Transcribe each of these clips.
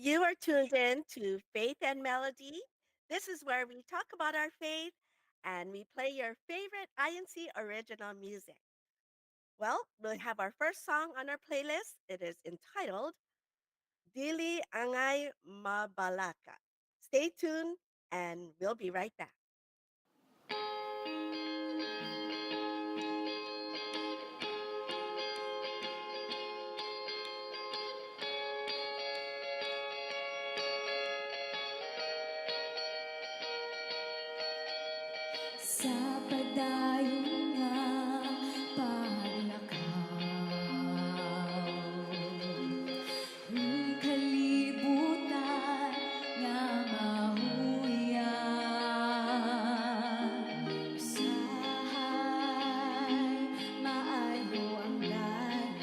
You are tuned in to Faith and Melody. This is where we talk about our faith and we play your favorite INC original music. Well, we have our first song on our playlist. It is entitled Dili Angay Mabalaka. Stay tuned and we'll be right back. Sa padayon nga paglakaw, kalibutan nga mahuyan, usahay maayo ang dalan,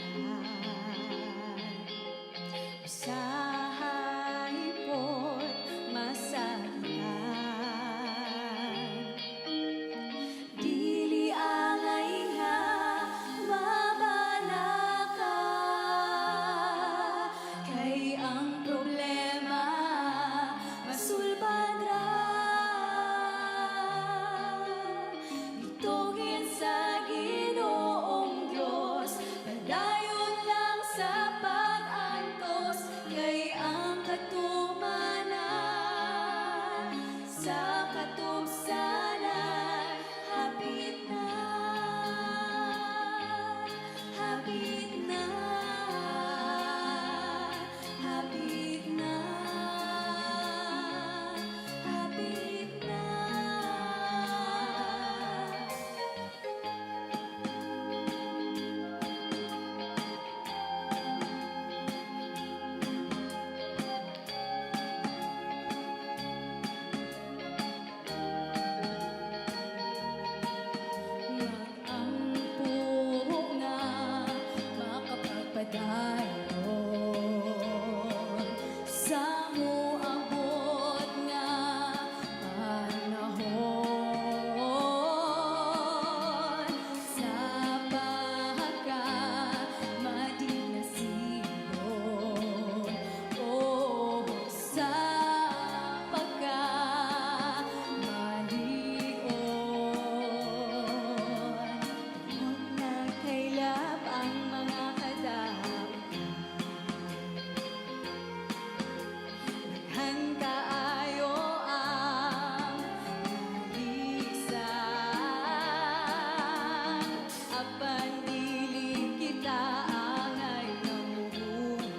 usahay po't masakitan. Dili angay nga mabalaka, kay ang problema masulbad ra. Ituhin sa Ginoong Diyos, padayon lang sa pag-antos, kay ang katumanan sa katubsanan hapit na, hapit na, hapit na, hapit na. Mag-ampo nga makapagpadayon sa moabot nga panahon, sa pagka-madinasiyon o sa pagka-maligon. Huwag nagkailap ang mga kadautan, naghanda ayo ang nalisan, apan dili kita angay namumuno.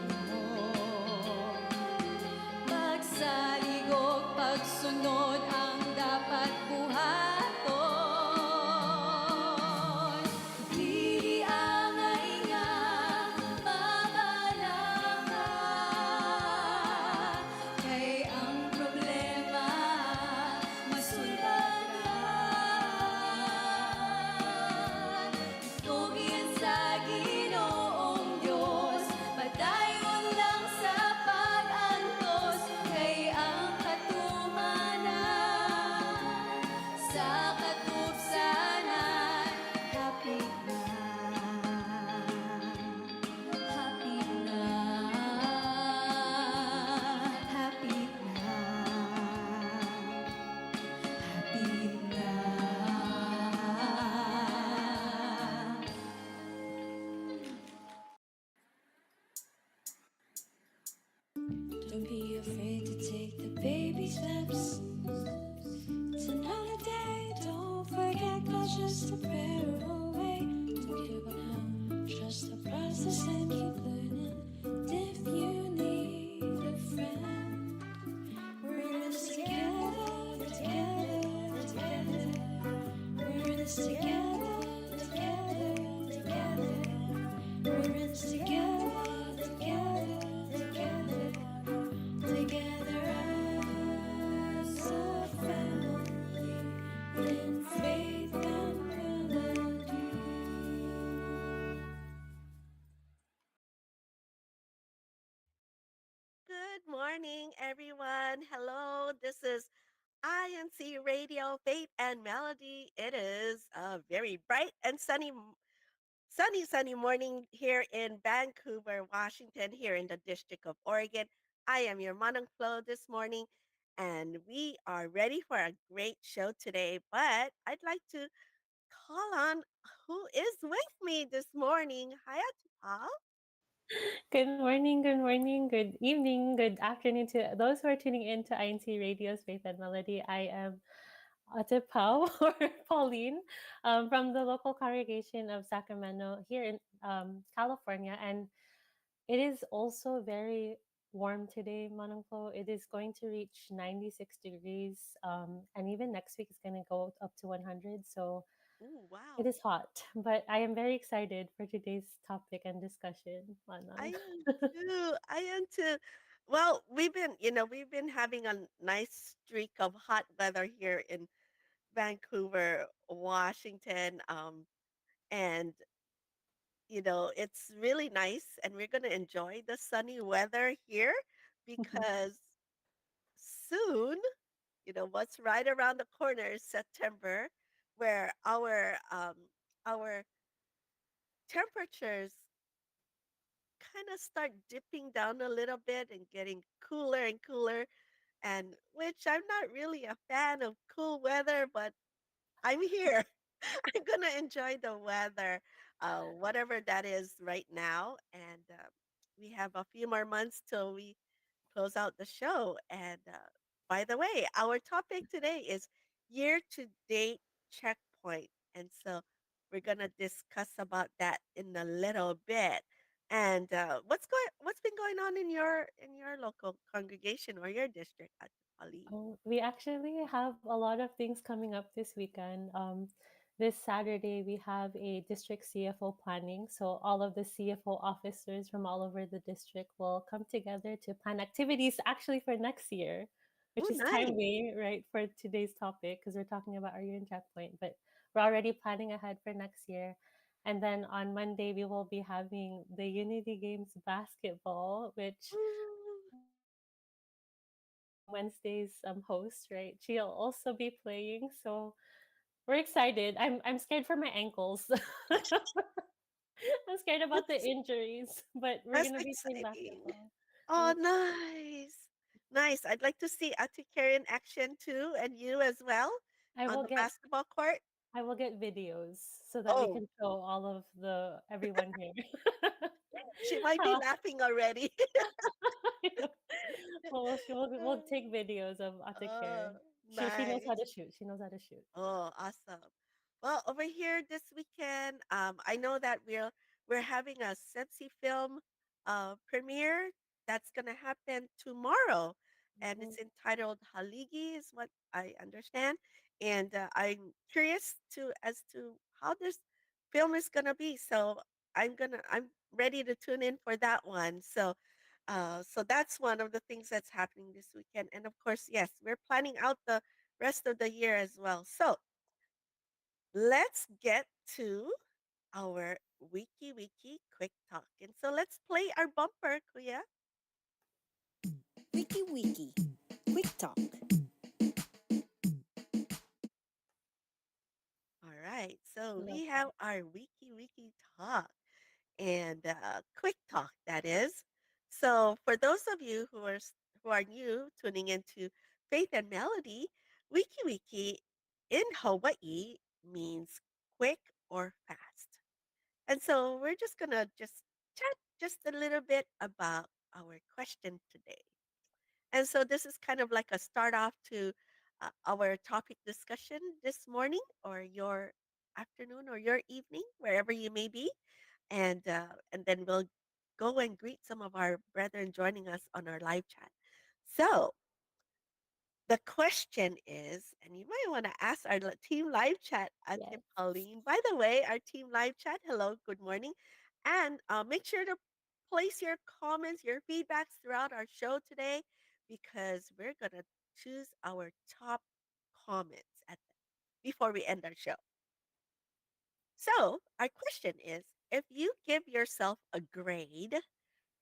Pagsaligog, pagsunod ang dapat buhaton. Dili angay nga mabalaka, kay ang problema masulbaran. Itugin sa Ginoong Diyos, padayon lang sa pag-antos, kay ang katumanan sa katubsanan hapit na, hapit na, hapit na, hapit na. Don't be afraid to take the baby steps. It's another day. Don't forget God's just a prayer away. Don't give up now. Trust the process and keep learning. And if you need a friend, we're in this together, together, together. We're in this together, together, together. We're in this together, together, together. Together as a family in faith and melody. Good morning, everyone. Hello, this is INCRadio Faith and Melody. It is a very bright and sunny morning here in Vancouver, Washington, here in the District of Oregon. I am your Manong Flo this morning, and we are ready for a great show today. But I'd like to call on who is with me this morning. Hi, Ate Pao. Good morning, good evening, good afternoon to those who are tuning in to INC Radio's Faith and Melody. I am Ate Pao or Pauline from the local congregation of Sacramento here in California. And it is also very warm today, Manongpo. It is going to reach 96 degrees. And even next week, it's going to go up to 100. So Oh, it wow. is hot, but I am very excited for today's topic and discussion, I Manong. am too. I am too. Well, we've been having a nice streak of hot weather here in Vancouver, Washington. And it's really nice, and we're going to enjoy the sunny weather here because soon, what's right around the corner is September, where our temperatures kind of start dipping down a little bit and getting cooler and cooler, and which I'm not really a fan of cool weather, but I'm here. I'm gonna enjoy the weather, whatever that is right now, and we have a few more months till we close out the show. And by the way, our topic today is year to date checkpoint, and so we're gonna discuss about that in a little bit. And what's been going on in your local congregation or your district, at Pauline? Oh, we actually have a lot of things coming up this weekend. This Saturday, we have a district CFO planning. So, all of the CFO officers from all over the district will come together to plan activities actually for next year, which Oh, is nice. timely, right, for today's topic because we're talking about our year in checkpoint. But we're already planning ahead for next year. And then on Monday, we will be having the Unity Games basketball, which Ooh. Wednesday's host, right? She'll also be playing, so we're excited. I'm scared for my ankles. I'm scared about the That's injuries, but we're that's gonna be playing exciting. basketball. I'm Oh, excited. nice. Nice. I'd like to see Ate Carrie in action too, and you as well I on will the get basketball court. I will get videos so that we Oh, can show all of the everyone here. she might be How- laughing already. we'll take videos of Oh, Atakir. She knows how nice. to shoot. She knows how to shoot. Oh, awesome. Well, over here this weekend, I know that we're having a CEBSI film premiere that's going to happen tomorrow, and Mhm. it's entitled Haligi, is what I understand. And I'm curious to as to how this film is going to be. So I'm ready to tune in for that one. So that's one of the things that's happening this weekend. And of course, yes, we're planning out the rest of the year as well. So let's get to our wiki quick talk. And so let's play our bumper, Kuya. Wiki Wiki. Quick Talk. All right. So Love we that. have our wiki talk and quick talk, that is. So for those of you who are new tuning into Faith and Melody, wiki in Hawaii means quick or fast. And so we're just going to just chat just a little bit about our question today. And so this is kind of like a start off to our topic discussion this morning or your afternoon or your evening, wherever you may be. And then we'll go and greet some of our brethren joining us on our live chat. So the question is, and you might want to ask our team live chat at Yes. Pauline. By the way, our team live chat, hello, good morning. And make sure to place your comments, your feedbacks throughout our show today because we're going to choose our top comments before we end our show. So, our question is if you give yourself a grade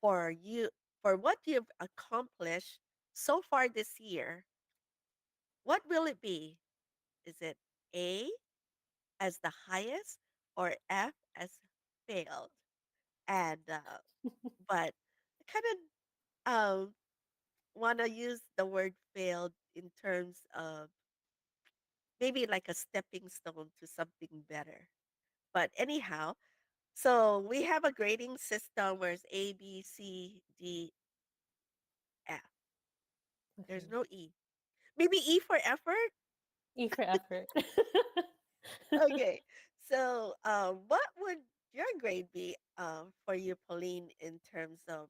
for you for what you've accomplished so far this year, what will it be? Is it A as the highest or F as failed? And but kind of want to use the word failed in terms of maybe like a stepping stone to something better. But anyhow, so we have a grading system where it's A, B, C, D, F. There's Okay. no E. Maybe E for effort? E for effort. Okay. So, what would your grade be for you, Pauline, in terms of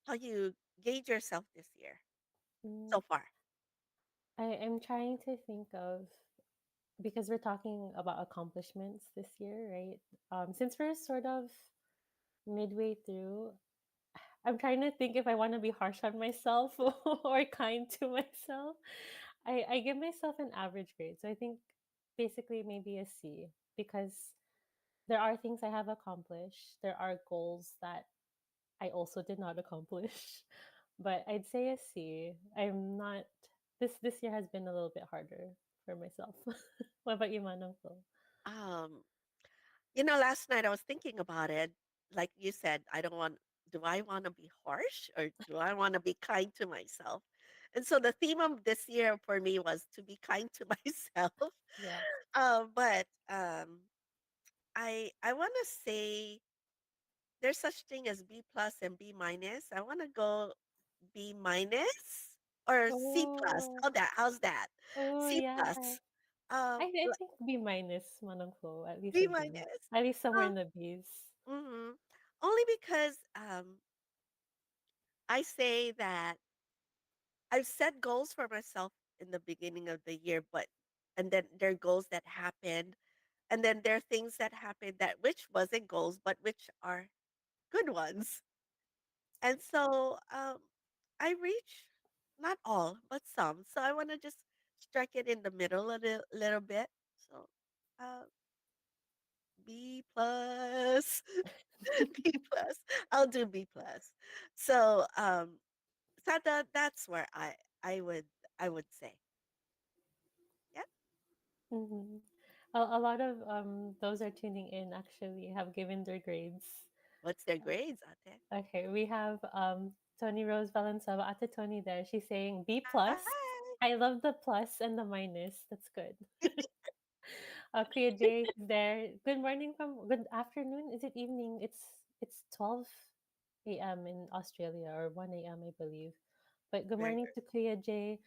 how you gauge yourself this year Mm, so far? I am trying to think of, because we're talking about accomplishments this year, right? Since we're sort of midway through, I'm trying to think if I want to be harsh on myself or kind to myself. I give myself an average grade. So I think basically maybe a C, because there are things I have accomplished. There are goals that I also did not accomplish. But I'd say a C. I'm not this year has been a little bit harder for myself. What about you, Manong Flo? Um, last night I was thinking about it. Like you said, do I want to be harsh or do I want to be kind to myself? And so the theme of this year for me was to be kind to myself. Yeah. But I want to say there's such thing as B plus and B minus. I want to go B minus or C plus. Oh, How's that? oh C yeah. plus. Um, I think B minus, Manong Flo, at least B a B. minus. At least somewhere Oh, in the B's. hmm only because I say that I've set goals for myself in the beginning of the year, but and then there are goals that happened, and then there are things that happened that which wasn't goals, but which are good ones. And so I reach not all, but some. So I want to just strike it in the middle a little bit. So uh, B plus, B plus. I'll do B plus. So that's where I would say, yeah. Hmm. A lot of those are tuning in actually have given their grades. What's their grades, Ate? Okay, we have Tony Rose Valenzuela, Ate Tony there. She's saying B plus. Hi. I love the plus and the minus. That's good. Kuya Jay is there. Good morning from good afternoon. Is it evening? It's 12 a.m. in Australia, or 1 a.m. I believe. But good Very morning early. to Kuya Jay.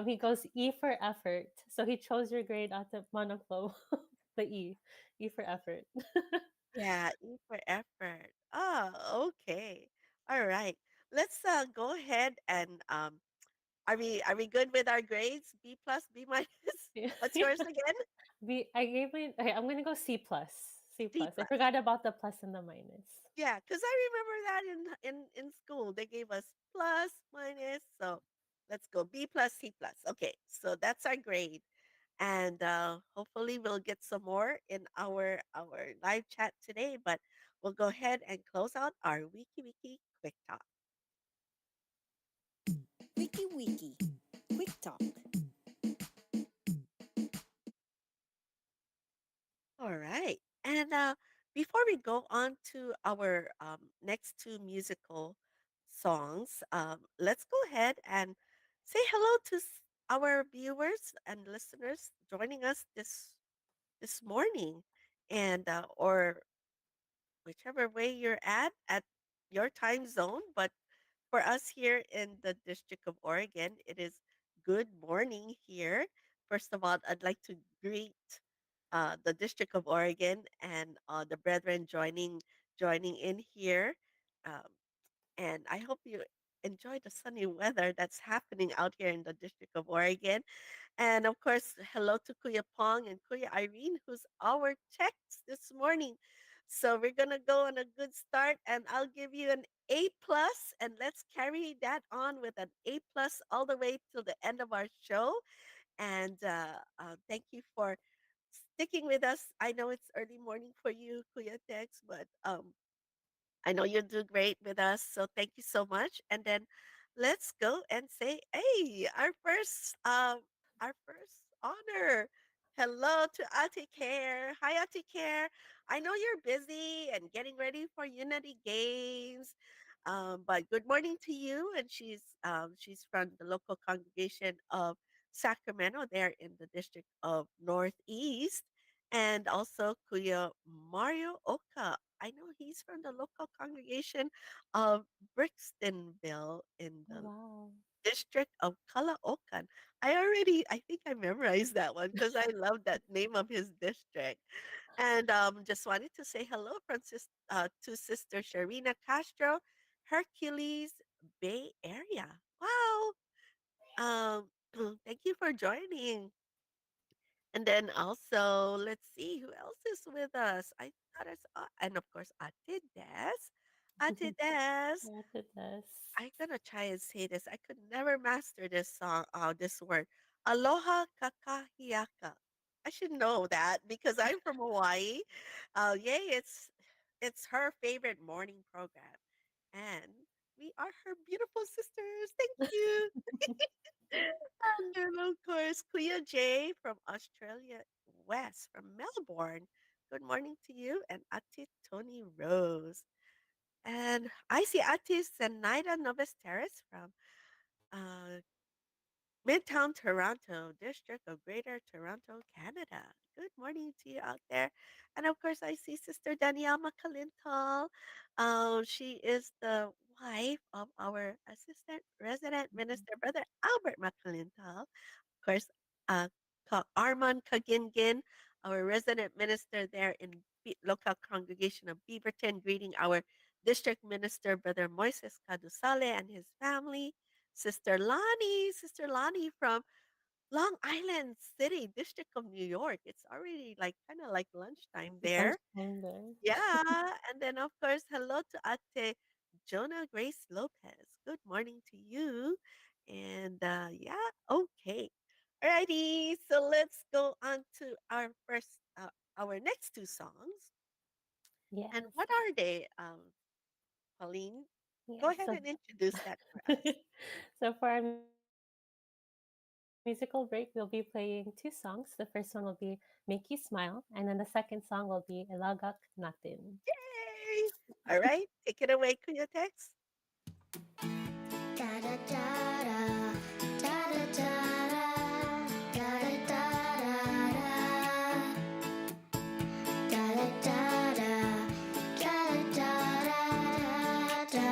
He goes E for effort. So he chose your grade at the monoflow. The E for effort. Yeah, E for effort. Oh, okay. All right. Let's go ahead and are we good with our grades? B plus, B minus? Yeah. What's yours again? I gave my okay, I'm gonna go C plus. C C plus. I plus. forgot about the plus and the minus. Yeah, because I remember that in school they gave us plus, minus. So let's go B plus, C plus. Okay, so that's our grade, and hopefully we'll get some more in our live chat today. But we'll go ahead and close out our wiki quick talk. Wiki Wiki. Quick Talk. All right. And before we go on to our next two musical songs, let's go ahead and say hello to our viewers and listeners joining us this morning, and or whichever way you're at your time zone. But for us here in the District of Oregon, it is good morning here. First of all, I'd like to greet the District of Oregon and the brethren joining in here. Um, and I hope you enjoy the sunny weather that's happening out here in the District of Oregon. And of course, hello to Kuya Pong and Kuya Irene, who's our techs this morning. So we're gonna go on a good start, and I'll give you an A plus, and let's carry that on with an A plus all the way till the end of our show. And thank you for sticking with us. I know it's early morning for you, Kuya Tex, but I know you'll do great with us. So thank you so much. And then let's go and say, hey, our first honor. Hello to Ate Care. Hi, Ate Care. I know you're busy and getting ready for Unity Games. But good morning to you. And she's from the local congregation of Sacramento, there in the district of Northeast, and also Kuya Mario Oka. I know he's from the local congregation of Brixtonville in the Wow. district of Caloocan. I think I memorized that one because I love that name of his district. And just wanted to say hello to Sister Sharina Castro, Hercules Bay Area. Wow. Um, thank you for joining. And then also, let's see who else is with us. I thought I saw, and of course, Ate Des. Ate Des. Yes, it does. I'm gonna try and say this. I could never master this song, this word. Aloha kakahiaka. I should know that because I'm from Hawaii. Yay, it's her favorite morning program. And we are her beautiful sisters. Thank you. And then, of course, Kuya J from Australia West, from Melbourne. Good morning to you and Ate Tony Rose. And I see Ate Zenaida Novesteris from uh, Midtown Toronto, District of Greater Toronto, Canada. Good morning to you out there. And of course, I see Sister Danielle McCalintal. She is the wife of our Assistant Resident Minister, Brother Albert McCalintal. Of course, uh, Armand Kagingin, our resident minister there in local congregation of Beaverton, greeting our district minister, Brother Moises Kadusale and his family. Sister Lonnie from Long Island City, District of New York. It's already like kind of like lunchtime there. Lunchtime there. Yeah, and then of course, hello to Ate Jonah Grace Lopez. Good morning to you. And yeah, okay. Alrighty, so let's go on to our next two songs. And Yes. what are they, Pauline? Go Yes. ahead So, and introduce that for us. so for our musical break, we'll be playing two songs. The first one will be Make You Smile, and then the second song will be Elagak Natin. Yay! All right, take it away, Kuya. Da da da da, da da da da, da da da da. Da da da da, da da da da da.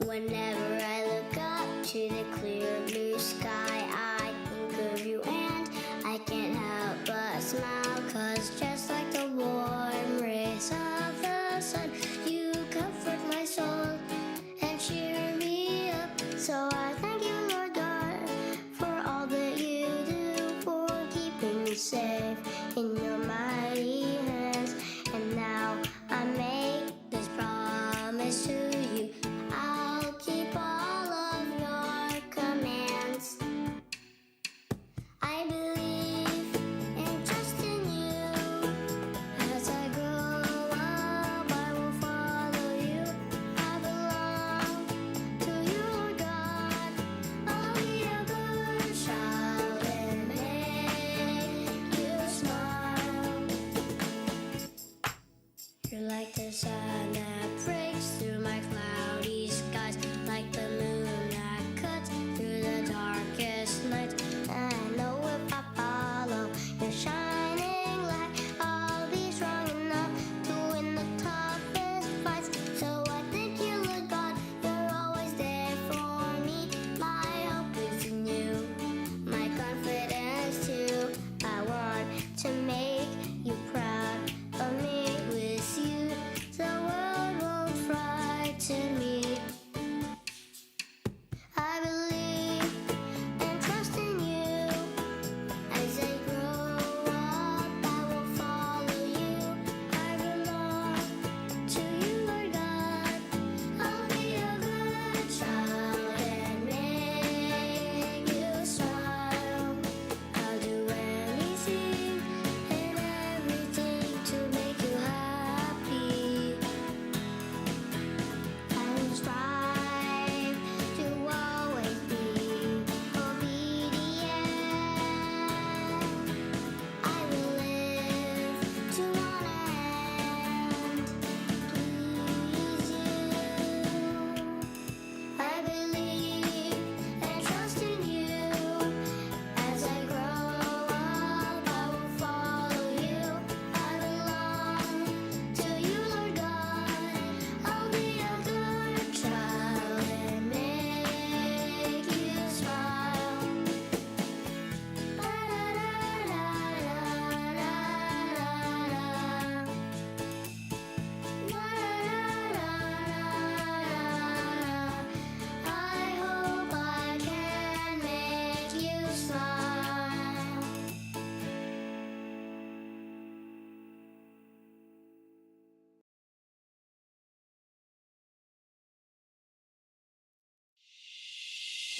Whenever I look up to the clear blue sky, I think of you and I can't help but smile. 'Cause just like the warm rays of the sun, you comfort my soul and cheer me up. So I thank you, Lord God, for all that you do, for keeping me safe in your mighty hands. And now I make this promise to you, I'll keep all of your commands. I believe and trust in you. As I grow up, I will follow you. I belong to you, Lord God. I'll be a good child and make you smile. You're like the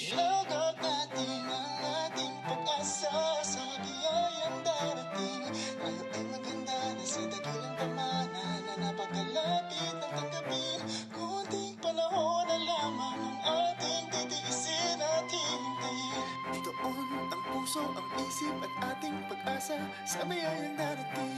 Ilagak natin ang ating pag-asa sa biyayang darating. Tayo ay maganda na sa dakilang pamana na napakalapit ng tanggapin. Kunting panahon na lamang ang ating titiisin at hihintayin. Itoon ang puso, ang isip at ating pag-asa sa biyayang darating.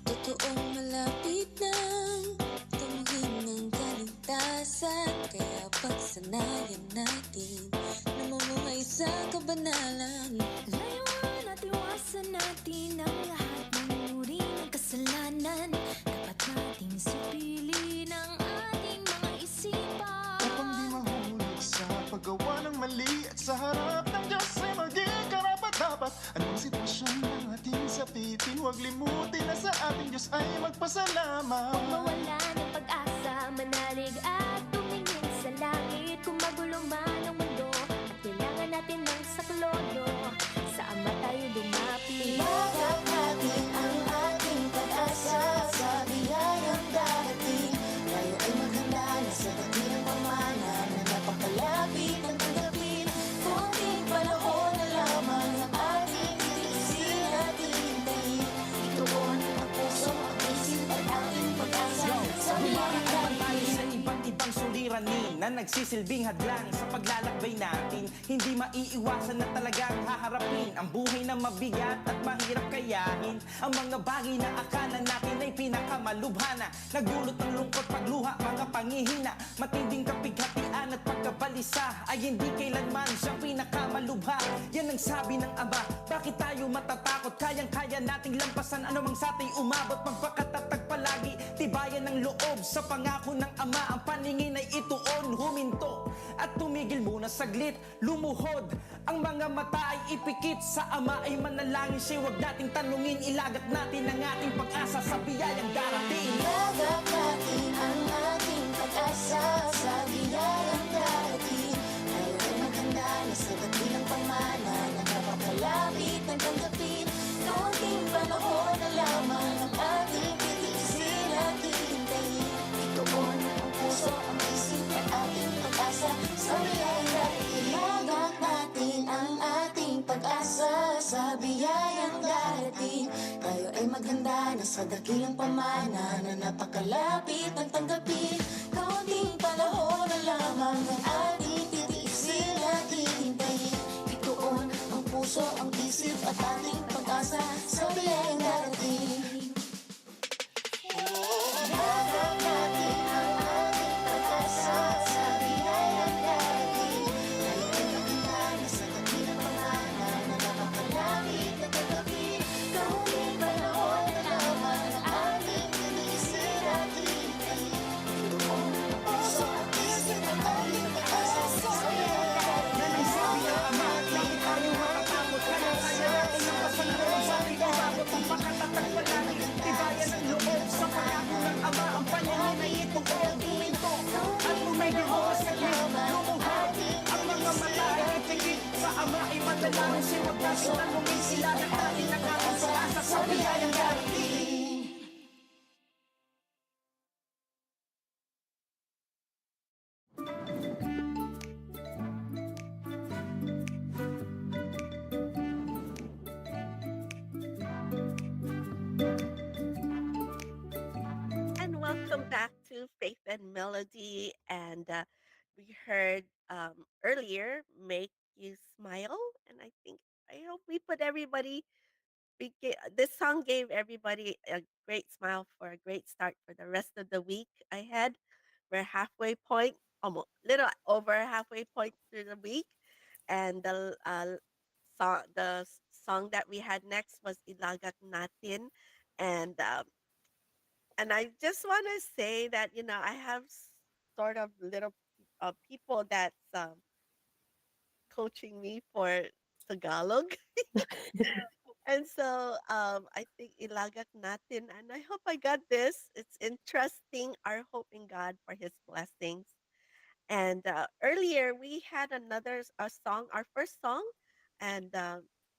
Totoong malapit nang tumuhin ng kaligtasan. Kaya pagsanayan natin na mamumuhay sa kabanalan. Layuan at iwasan natin ang lahat ng uri ng kasalanan. Dapat nating sipilin ang ating mga isipan upang di mahulog sa paggawa ng mali. At sa harap ng Diyos ay maging karapat-dapat. Anong sitwasyon ng ating sapitin, huwag limutin na sa ating Diyos ay magpasalamat. Huwag mawala ng pag-asa, manalig at tumingin sa langit. Kung magulo man ang mundo at kailangan natin ng saklolo, sa Ama tayo lumapit. Ilagak natin ang ating pag-asa sa biyayang darating. Tayo ay maghanda na sa dakilang pamana na napakalapit ng tanggapin. Kunting panahon na lamang ang ating titiisin at hihintayin. Itoon ang puso, ang isip at ating pag-asa sa biyayang Tayo sa darating. iba't ibang suliranin na nagsisilbing hadlang sa paglalakbay natin. Hindi maiiwasan na talagang haharapin ang buhay na mabigat at mahirap kayahin. Ang mga bagay na akala natin ay pinakamalubhana, nagdulot ng lungkot, pagluha, mga pangihina. Matinding kapighatian at pagkabalisa ay hindi kailanman siyang pinakamalubha. Yan ang sabi ng Ama, bakit tayo matatakot? Kayang-kaya nating lampasan anumang satay umabot. Magpakatatag palagi, tibayan ng loob sa pangako ng Ama. Ang paningin ay ituon, huminto at tumigil muna saglit, lumuhod. Ang mga mata ay ipikit sa Ama ay manalangin siya. Huwag nating tanungin, ilagat natin ang ating pag-asa sa biyayang darating. Ilagak natin ang ating pag-asa sa biyayang darating. Tayo ay maghanda na sa dakilang pamana na napakalapit ng tanggapin. Kaunting panahon na lamang ang ating titiisin at hihintayin. Itoon ang puso, ang isip at ating pag-asa sa biyayang darating. Ilagak natin ang ating pag-asa sa biyayang darating. Tayo ay maghanda na sa dakilang pamana na napakalapit ng tanggapin. Kaunting panahon na lamang ang ating titiisin at hihintayin. Itoon ang puso, ang isip at ating pag-asa sa biyayang darating. Ilagak natin ang ating pag-asa sa biyayang darating. Tayo ay maghanda na sa dakilang pamana na napakalapit ng tanggapin. Kaunting panahon na lamang ang ating titiisin at hihintayin. Itoon ang puso, ang isip at ating pag-asa sa biyayang Yan ang sabi ng Ama, bakit tayo matatakot? Kayang-kaya natin lampasan anumang satay umabot. Magpakatatag palagi, tibayan ng loob sa pangako ng Ama. Ang paningin ay ituon, huminto at tumigil muna saglit, lumuhod. Ang mga mata ay ipikit sa Ama ay manalangin siya. Huwag natin tanungin, ilagat natin ang ating pag-asa sa biyayang darating. And welcome back to Faith and Melody. And we heard earlier Make You Smile. And I hope we put everybody, this song gave everybody a great smile for a great start for the rest of the week ahead. We're halfway point, almost little over halfway point through the week. And the song that we had next was Ilagat Natin. And I just want to say that, I have sort of little people that's coaching me for Tagalog. And so I think ilagak natin, and I hope I got this. It's entrusting our hope in God for His blessings. And earlier we had a song, our first song, and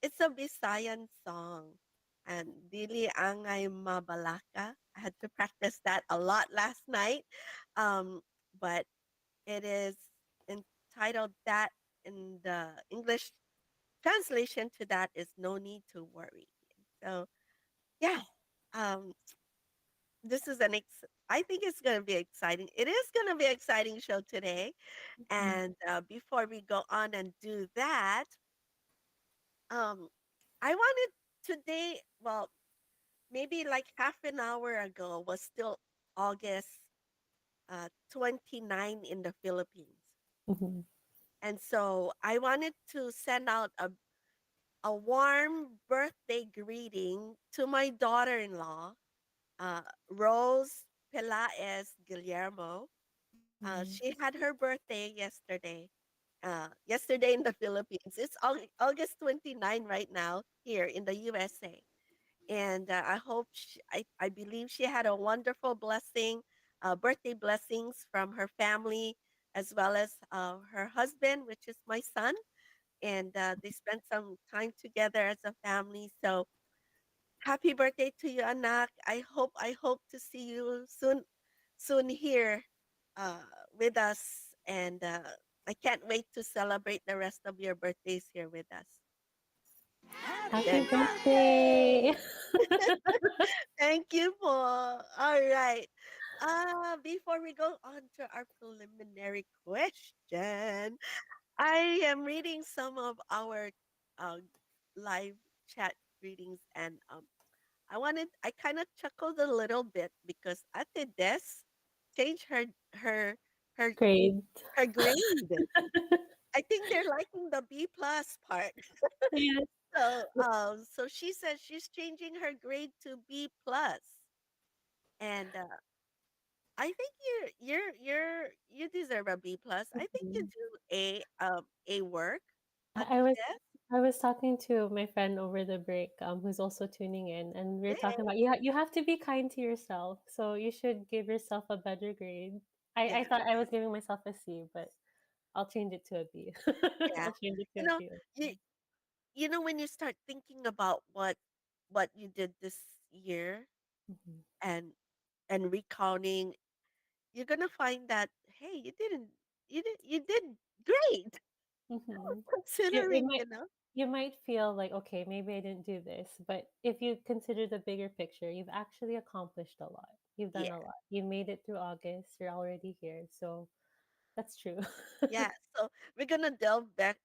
it's a Visayan song. And Dili Angay Mabalaka. I had to practice that a lot last night. But It is entitled that in the English translation to that is No Need to Worry. So, yeah, um, this is I think it's going to be exciting. It is going to be an exciting show today. Mhm. And before we go on and do that, um, I wanted today, well, maybe like half an hour ago was still August 29 in the Philippines. Mhm. And so I wanted to send out a warm birthday greeting to my daughter-in-law, Rose Pelaez Guillermo. Mhm. She had her birthday yesterday. Yesterday in the Philippines. It's August 29 right now here in the USA. And I hope I believe she had a wonderful birthday blessings from her family as well as her husband, which is my son. And they spent some time together as a family. So happy birthday to you, Anak. I hope to see you soon here uh, with us. And I can't wait to celebrate the rest of your birthdays here with us. Happy Then, birthday! thank you po. All right. Before we go on to our preliminary question, I am reading some of our uh, live chat greetings, and I kind of chuckled a little bit because Ate Des changed her her Great. her grade. I think they're liking the B plus part. Yes. So she says she's changing her grade to B plus, and I think you deserve a B plus. I think you Mhm. do a work at I the was desk. I was talking to my friend over the break, who's also tuning in, and we are talking about you have to be kind to yourself, so you should give yourself a better grade. I Yeah, thought I was giving myself a C, but I'll change it to a B. yeah. I'll change it to You a know, B. you you know when you start thinking about what you did this year Mhm. and recounting, you're gonna find that hey, you did great Mhm. It considering, might you might feel like, okay, maybe I didn't do this, but if you consider the bigger picture, you've actually accomplished a lot. You've done Yeah. a lot. You made it through August. You're already here, so that's true. Yeah, so we're gonna delve back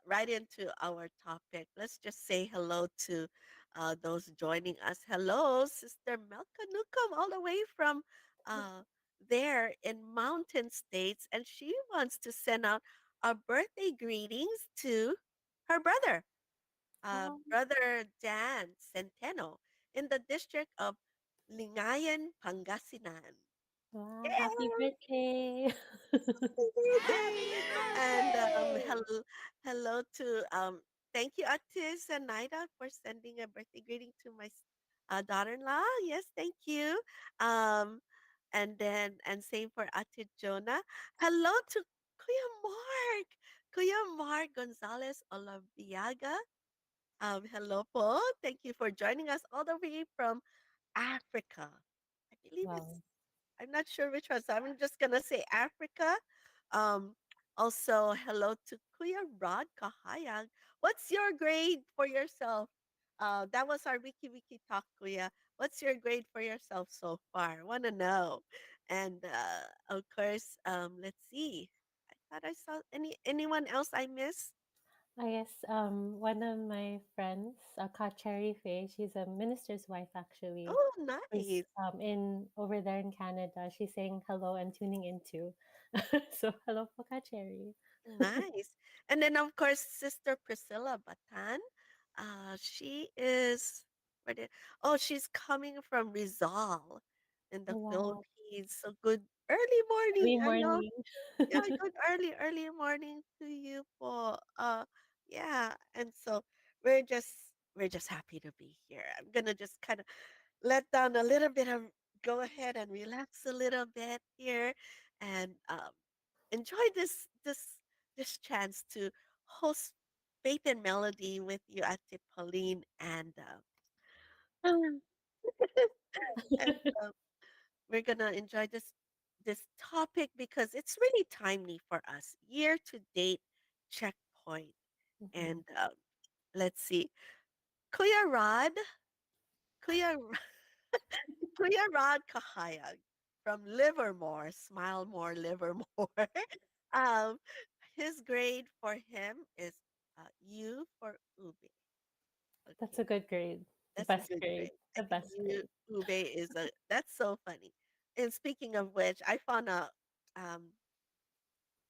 right into our topic. Let's just say hello to those joining us. Hello, Sister Melka Newcomb, all the way from uh, there in Mountain States, and she wants to send out our birthday greetings to her brother, Oh, Brother Dan Centeno, in the district of Lingayen, Pangasinan. wow! Happy Yay! birthday! Happy birthday! And hello to thank you, Atis and Naida, for sending a birthday greeting to my daughter-in-law. Yes, thank you. Um, and same for Ate Jonah. Hello to Kuya Mark, Kuya Mark Gonzalez Olaviaga. Hello po. Thank you for joining us all the way from Africa. I believe Wow. I'm not sure which one, so I'm just gonna say Africa. Um, Also, hello to Kuya Rod Kahayag. What's your grade for yourself? That was our Wiki talk, Kuya. What's your grade for yourself so far? Want to know? And of course, let's see. I thought I saw anyone else I missed. I guess one of my friends, Cherry Faye, she's a minister's wife actually. Oh, Who's nice. in over there in Canada. She's saying hello and tuning in too. So hello po Cherry. Nice. And then of course Sister Priscilla Batan. She is where did oh she's coming from Rizal in the Oh, wow. Philippines. So good early morning. Early Hello. morning. Yeah, good early morning to you po. Yeah, and so we're just happy to be here. I'm gonna just kind of let down a little bit of go ahead and relax a little bit here and enjoy this chance to host Faith and Melody with you at Pauline and and we're gonna enjoy this topic because it's really timely for us. Year to date checkpoint. Mhm. And let's see. Kuya Rod, Kuya, Kuya Rod Kahayag from Livermore, Smile More, Livermore. um, his grade for him is U for Ube. That's a Okay, good grade. The that's a best good grade. grade. I The think best U grade. Ube is a that's so funny. And speaking of which, I found a um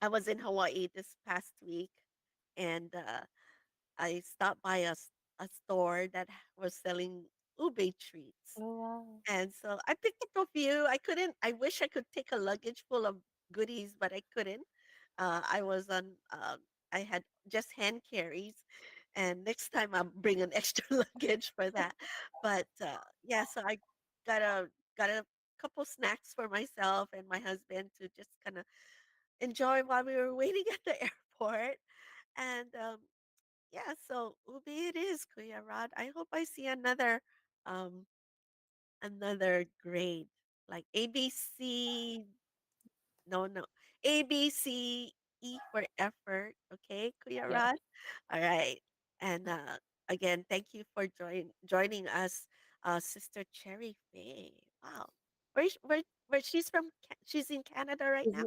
I was in Hawaii this past week, and I stopped by a store that was selling ube treats. Oh wow. And so I picked up a few. I wish I could take a luggage full of goodies, but I couldn't. I was on, I had just hand carries. And next time I'll bring an extra luggage for that. But yeah, so I got a, got a couple snacks for myself and my husband to just kind of enjoy while we were waiting at the airport. And yeah, so ube it is, Kuya Rod. I hope I see um another grade like ABC. No, no. ABCE for effort. Okay, Kuya Yes. Rod. All right. And again, thank you for joining us, Sister Cherry Faye. Wow. Where she's from? She's in Canada right now.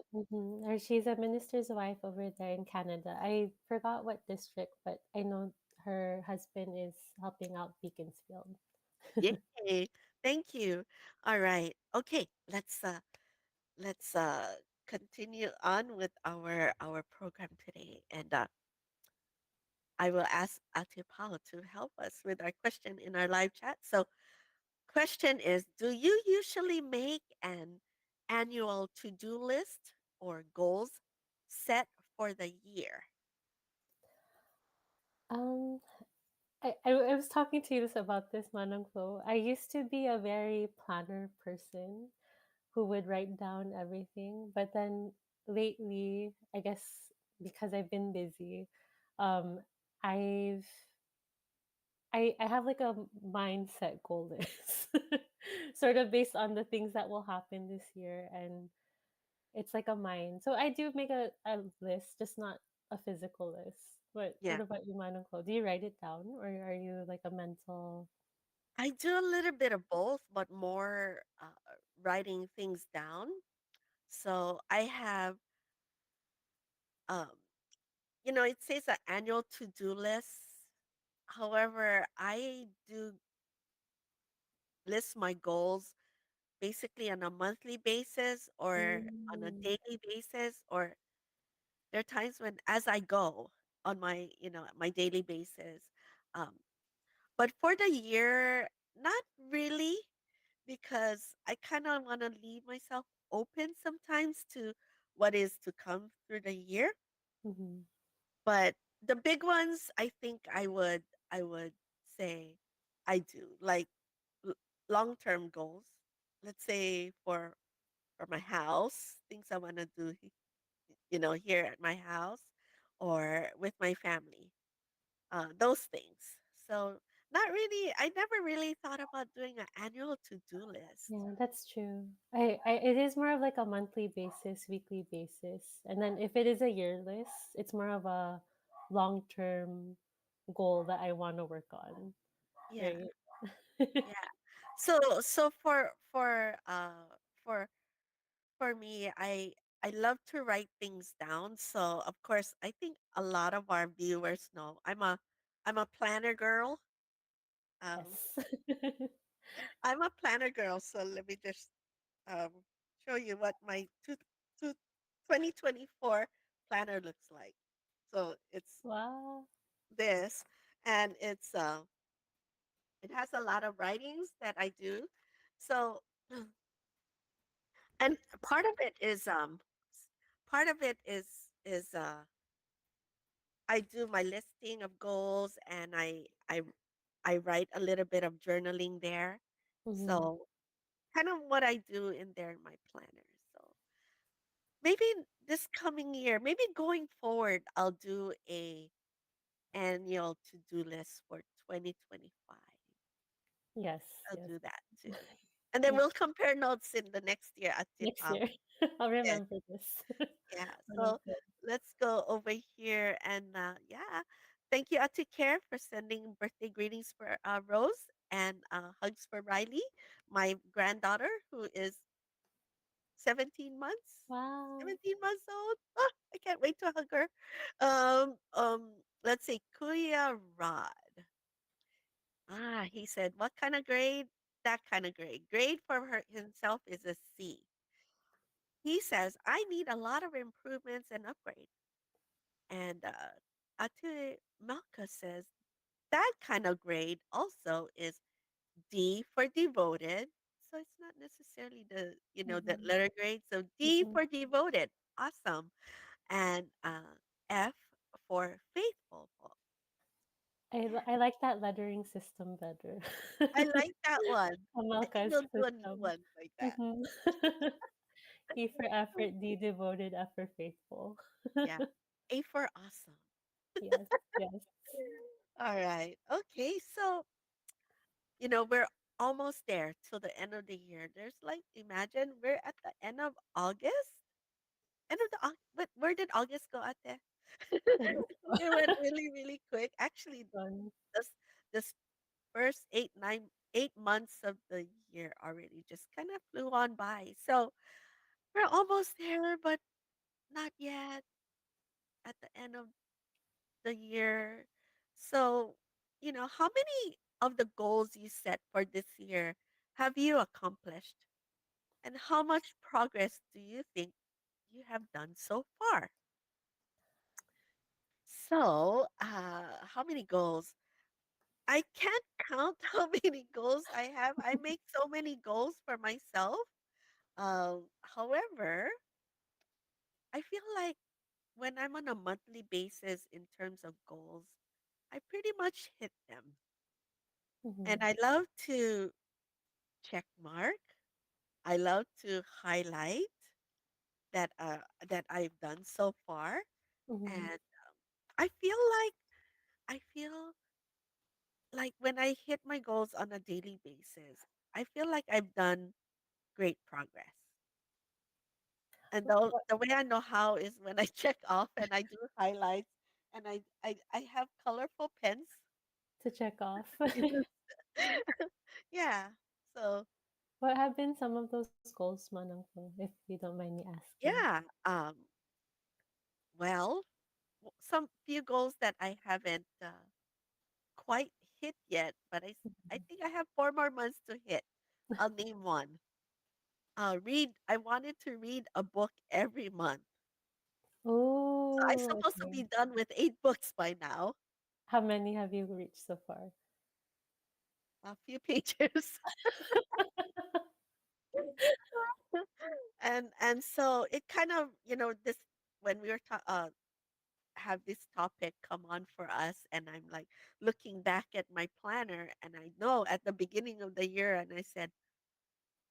Or she's a minister's wife over there in Canada. I forgot what district, but I know her husband is helping out Beaconsfield. Yay! Thank you. All right. Okay. Let's continue on with our program today, and I will ask Ate Pao to help us with our question in our live chat. So, question is, do you usually make an annual to-do list or goals set for the year? Um, I was talking to you about this, Manong Flo. I used to be a very planner person who would write down everything, but then lately, I guess because I've been busy, um, I've I have like a mindset goal list, sort of based on the things that will happen this year, and it's like a mind. So I do make a list, just not a physical list. But what Yeah, about you, Manong Clo? Do you write it down, or are you like a mental? I do a little bit of both, but more writing things down. So I have, um, it says an annual to-do list. However, I do list my goals basically on a monthly basis or on a Mm, daily basis, or there are times when as I go on my, my daily basis. Um, but for the year, not really, because I kind of want to leave myself open sometimes to what is to come through the year. mm-hmm. But the big ones, I think I would say I do like l- long-term goals. Let's say for my house, things I want to do, here at my house or with my family. Those things. So not really. I never really thought about doing an annual to-do list. Yeah, that's true. It is more of like a monthly basis, weekly basis, and then if it is a year list, it's more of a long term goal that I want to work on, Yeah, right? yeah. So for for me, I love to write things down. So of course, I think a lot of our viewers know I'm a planner girl. Um, Yes. I'm a planner girl. So let me just show you what my 2024 planner looks like. So it's Wow. this, and it has a lot of writings that I do. So, and part of it is I do my listing of goals, and I write a little bit of journaling there. Hmm. So kind of what I do in there in my planner. So maybe this coming year, maybe going forward, I'll do a annual to-do list for 2025. Yes, I'll yes. do that too. And then Yeah, we'll compare notes in the next year at next Tipao. year. I'll Yes, remember this. yeah. So Wonderful. let's go over here and yeah. Thank you, Ate Care, for sending birthday greetings for Rose and hugs for Riley, my granddaughter, who is 17 months. Wow. 17 months old. Ah, I can't wait to hug her. Let's see, Kuya Rod. He said, what kind of grade? That kind of grade. Grade for himself is a C. He says, I need a lot of improvements and upgrades. And Ate Malka says, that kind of grade also is D for devoted. So it's not necessarily the Mhm, letter grade. So D mhm. for devoted. Awesome. And F for faithful. I like that lettering system better. I like that one. I think Amalka's we'll do a new system. one like that. Mhm. E for effort, D devoted, F for faithful. Yeah. A for awesome. Yes, yes. All right. Okay. So, we're almost there till the end of the year. There's like, imagine we're at the end of August. End of the but where did August go, Ate? It went really, really quick. Actually, Done. this this first 8 months of the year already just kind of flew on by. So we're almost there, but not yet at the end of the year. So, how many of the goals you set for this year have you accomplished? And how much progress do you think you have done so far? So, how many goals? I can't count how many goals I have. I make so many goals for myself. However, I feel like when I'm on a monthly basis in terms of goals, I pretty much hit them. And Mhm, I love to check mark. I love to highlight that I've done so far. mhm. And I feel like I feel like when I hit my goals on a daily basis, I feel like I've done great progress. And the way I know how is when I check off and I do highlights and I have colorful pens To check off. to use. Yeah. So What have been some of those goals, Manangko, if you don't mind me asking? yeah. Well, some few goals that I haven't quite hit yet, but I Mhm. think I have 4 more months to hit. I'll name one. I wanted to read a book every month. So I'm Oh, supposed to okay. be done with 8 books by now. How many have you reached so far? A few pages. And so it kind of, this when we were have this topic come on for us and I'm like looking back at my planner and I know at the beginning of the year and I said,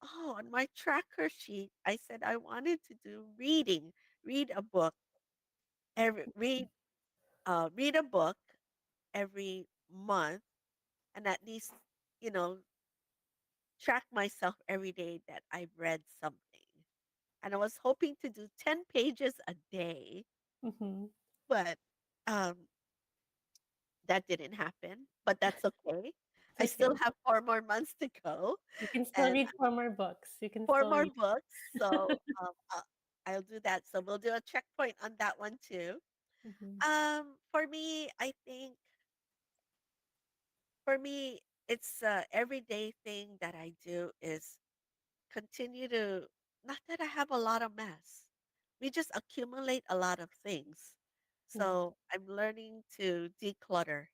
"Oh, on my tracker sheet, I said I wanted to do read a book every read a book every month and at least, you know, track myself every day that I've read something." And I was hoping to do 10 pages a day, Mhm. but um, that didn't happen. But that's okay. It's I still okay. have 4 more months to go You can still and read 4 more books. You can four still more read. books. So I'll do that. So we'll do a checkpoint on that one too. Mhm, For me, I think for me, it's a everyday thing that I do is continue to not that I have a lot of mess. We just accumulate a lot of things. mhm. So I'm learning to declutter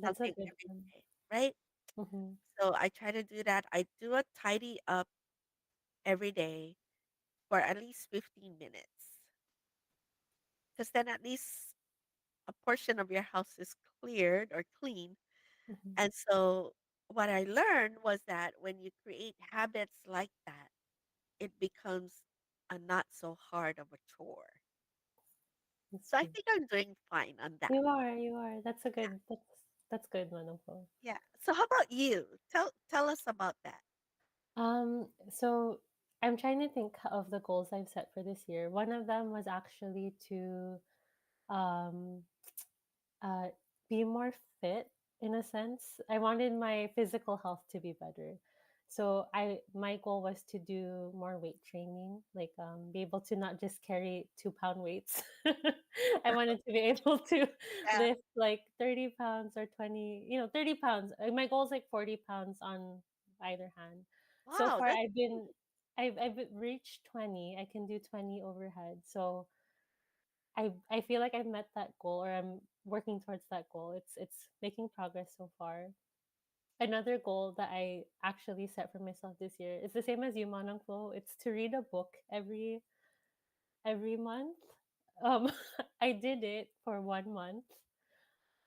That's a something good every one. day, right? Mhm, So I try to do that. I do a tidy up every day for at least 15 minutes. Because then at least a portion of your house is cleared or clean. mhm. And so what I learned was that when you create habits like that, it becomes a not so hard of a chore. That's So I true. think I'm doing fine on that. You are. That's a Yeah. good that's good, Manongko. Yeah. So how about you? Tell us about that. So I'm trying to think of the goals I've set for this year. One of them was actually to um uh, be more fit in a sense. I wanted my physical health to be better. So my goal was to do more weight training, like be able to not just carry 2 pound weights. I wanted to be able to Yeah. lift like 30 pounds or 20, 30 pounds. My goal is like 40 pounds on either hand. So Wow, far that's great. I've reached 20. I can do 20 overhead. So I feel like I've met that goal or I'm working towards that goal. It's making progress so far. Another goal that I actually set for myself this year is the same as you, Manong Flo. It's to read a book every month. Um, I did it for 1 month,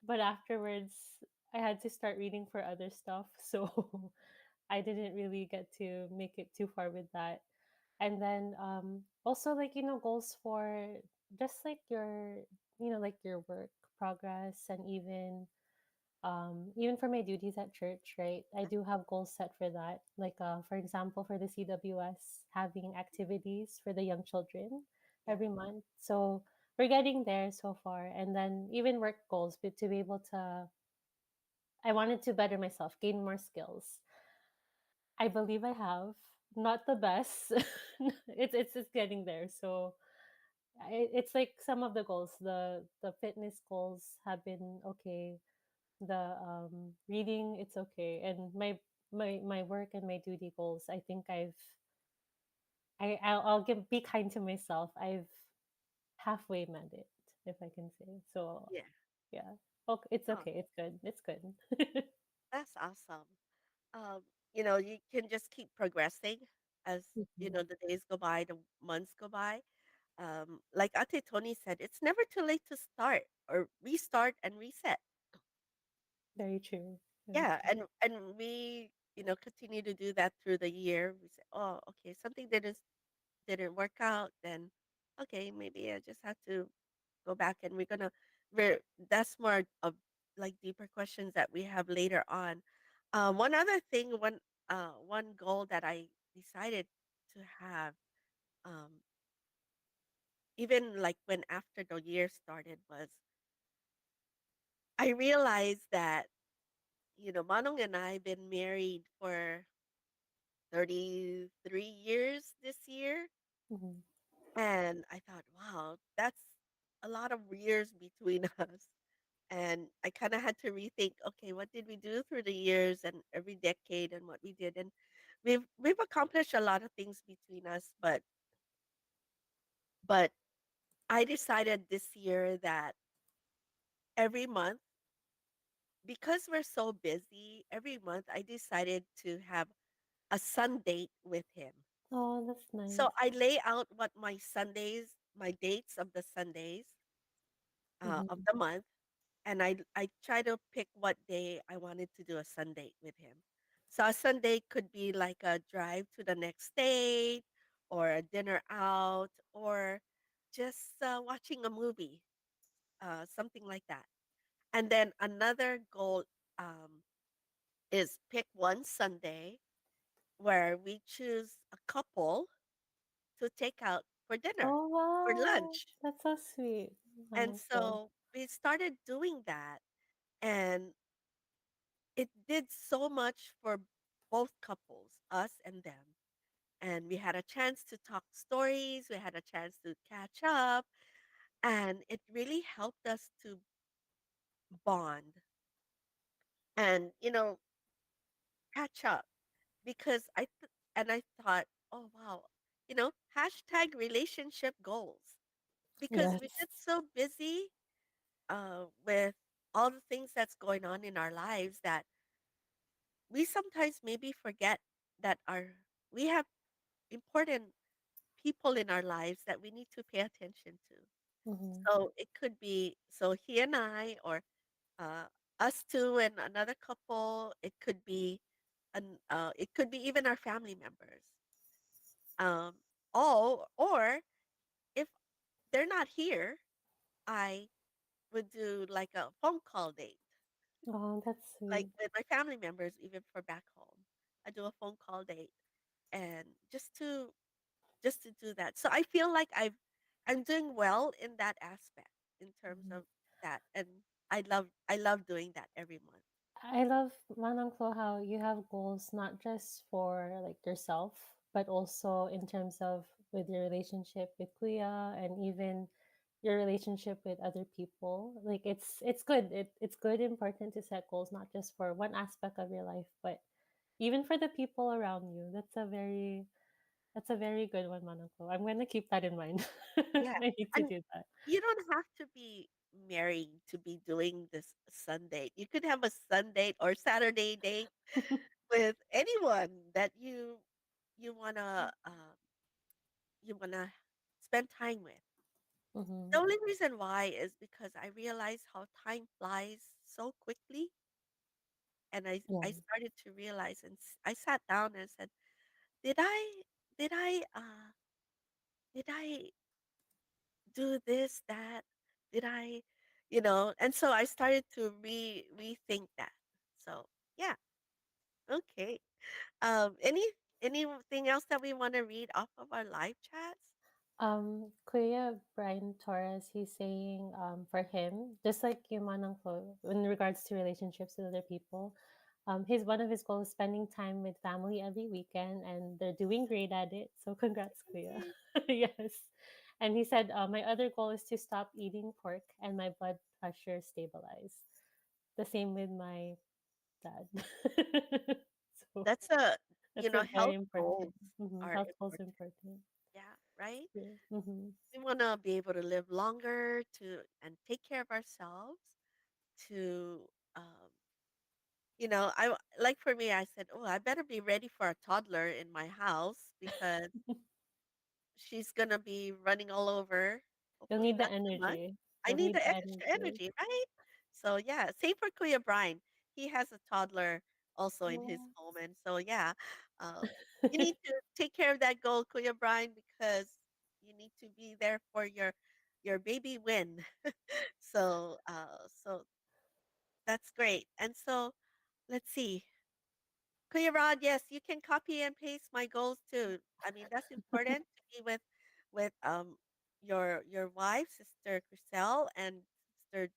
but afterwards I had to start reading for other stuff, so I didn't really get to make it too far with that. And then also like goals for just like like your work progress, and even for my duties at church, right? I do have goals set for that, like for example for the CWS having activities for the young children Yeah. every month. So we're getting there so far. And then even work goals, but to be able to, I wanted to better myself, gain more skills. I believe I have. Not the best. It's just getting there. So it's like some of the goals, the fitness goals have been okay. The reading, it's okay, and my work and my duty goals. I think I'll give be kind to myself. I've halfway met it, if I can say so. Yeah. Yeah. Okay, it's Oh, okay. It's good. It's good. that's awesome. Um, you can just keep progressing as, Mhm. the days go by, the months go by. Like Ate Tony said, it's never too late to start or restart and reset. Very true. Very Yeah, true. and we, continue to do that through the year. We say, "Oh, okay, something didn't work out, then okay, maybe I just have to go back and that's more of like deeper questions that we have later on. One other thing, one goal that I decided to have, um, even like when after the year started was I realized that, Manong and I been married for 33 years this year. Mhm. And I thought, wow, that's a lot of years between us. And I kind of had to rethink, okay, what did we do through the years and every decade and what we did. And we've accomplished a lot of things between us, but I decided this year that every month, because we're so busy, every month I decided to have a sun date with him. Oh, that's So nice. I lay out what my dates of the Sundays of Mhm. the month, and I try to pick what day I wanted to do a Sunday with him. So a Sunday could be like a drive to the next state, or a dinner out, or just watching a movie, something like that. And then another goal um, is pick one Sunday where we choose a couple to take out for dinner, Oh for wow, lunch. that's so sweet. And Wonderful. so we started doing that, and it did so much for both couples, us and them. And we had a chance to talk stories, we had a chance to catch up, and it really helped us to bond and, catch up because I thought, oh wow, hashtag relationship goals because we Yes. get so busy with all the things that's going on in our lives that we sometimes maybe forget that we have important people in our lives that we need to pay attention to. Mhm. So it could be so he and I, or uh, us two and another couple. It could be even our family members. Um, or if they're not here, I would do like a phone call date, Oh, that's like sweet. with my family members, even for back home. I do a phone call date. and just to do that. So I feel like I'm doing well in that aspect in terms Mhm. of that, and I love doing that every month. I love Manang Flo how you have goals not just for like yourself, but also in terms of with your relationship with Kuya and even your relationship with other people. Like it's good. It's good important to set goals not just for one aspect of your life, but even for the people around you. That's a very good one, Manang Flo. I'm gonna keep that in mind. Yeah, I need to and do that. you don't have to be married to be doing this Sunday. You could have a Sunday or Saturday date with anyone that you wanna spend time with. Hmm. The only reason why is because I realized how time flies so quickly, and I Yeah. started to realize, and I sat down and said, "Did I did I uh did I do this that? Did I, And so I started to rethink that. So yeah, okay. Anything else that we want to read off of our live chats? Kuya Brian Torres, he's saying, for him, just like you, Manang Flo, in regards to relationships with other people, his one of his goals is spending time with family every weekend, and they're doing great at it. So congrats, Kuya. Yay. Yes. And he said, my other goal is to stop eating pork and my blood pressure stabilize. The same with my dad. So That's a that's a very health important. goals Hmm. are Health goals important. important. Yeah, right. Yeah. Hmm. We want to be able to live longer to and take care of ourselves. To um, like for me, I said, oh, I better be ready for a toddler in my house because she's gonna be running all over. You'll Hopefully need not the too much. energy. I You'll need need the the extra energy. energy, right? So yeah, same for Kuya Brian. He has a toddler also in his Oh. home, and so yeah, um, you need to take care of that goal, Kuya Brian, because you need to be there for your baby win. So that's great. And so let's see. Kuya Rod, yes, you can copy and paste my goals too. I mean, that's important to be with your wife, Sister Chriselle, and Sister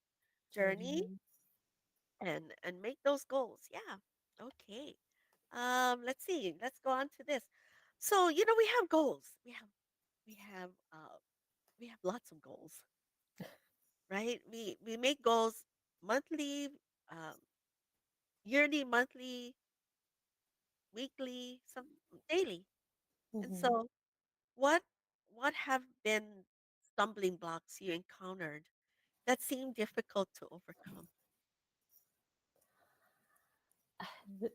Journey, Mhm. and make those goals. Yeah. Okay. Let's see. Let's go on to this. So, we have goals. We have lots of goals, right? We make goals monthly, um, yearly, monthly, weekly, some daily. And Mhm. so what have been stumbling blocks you encountered that seem difficult to overcome?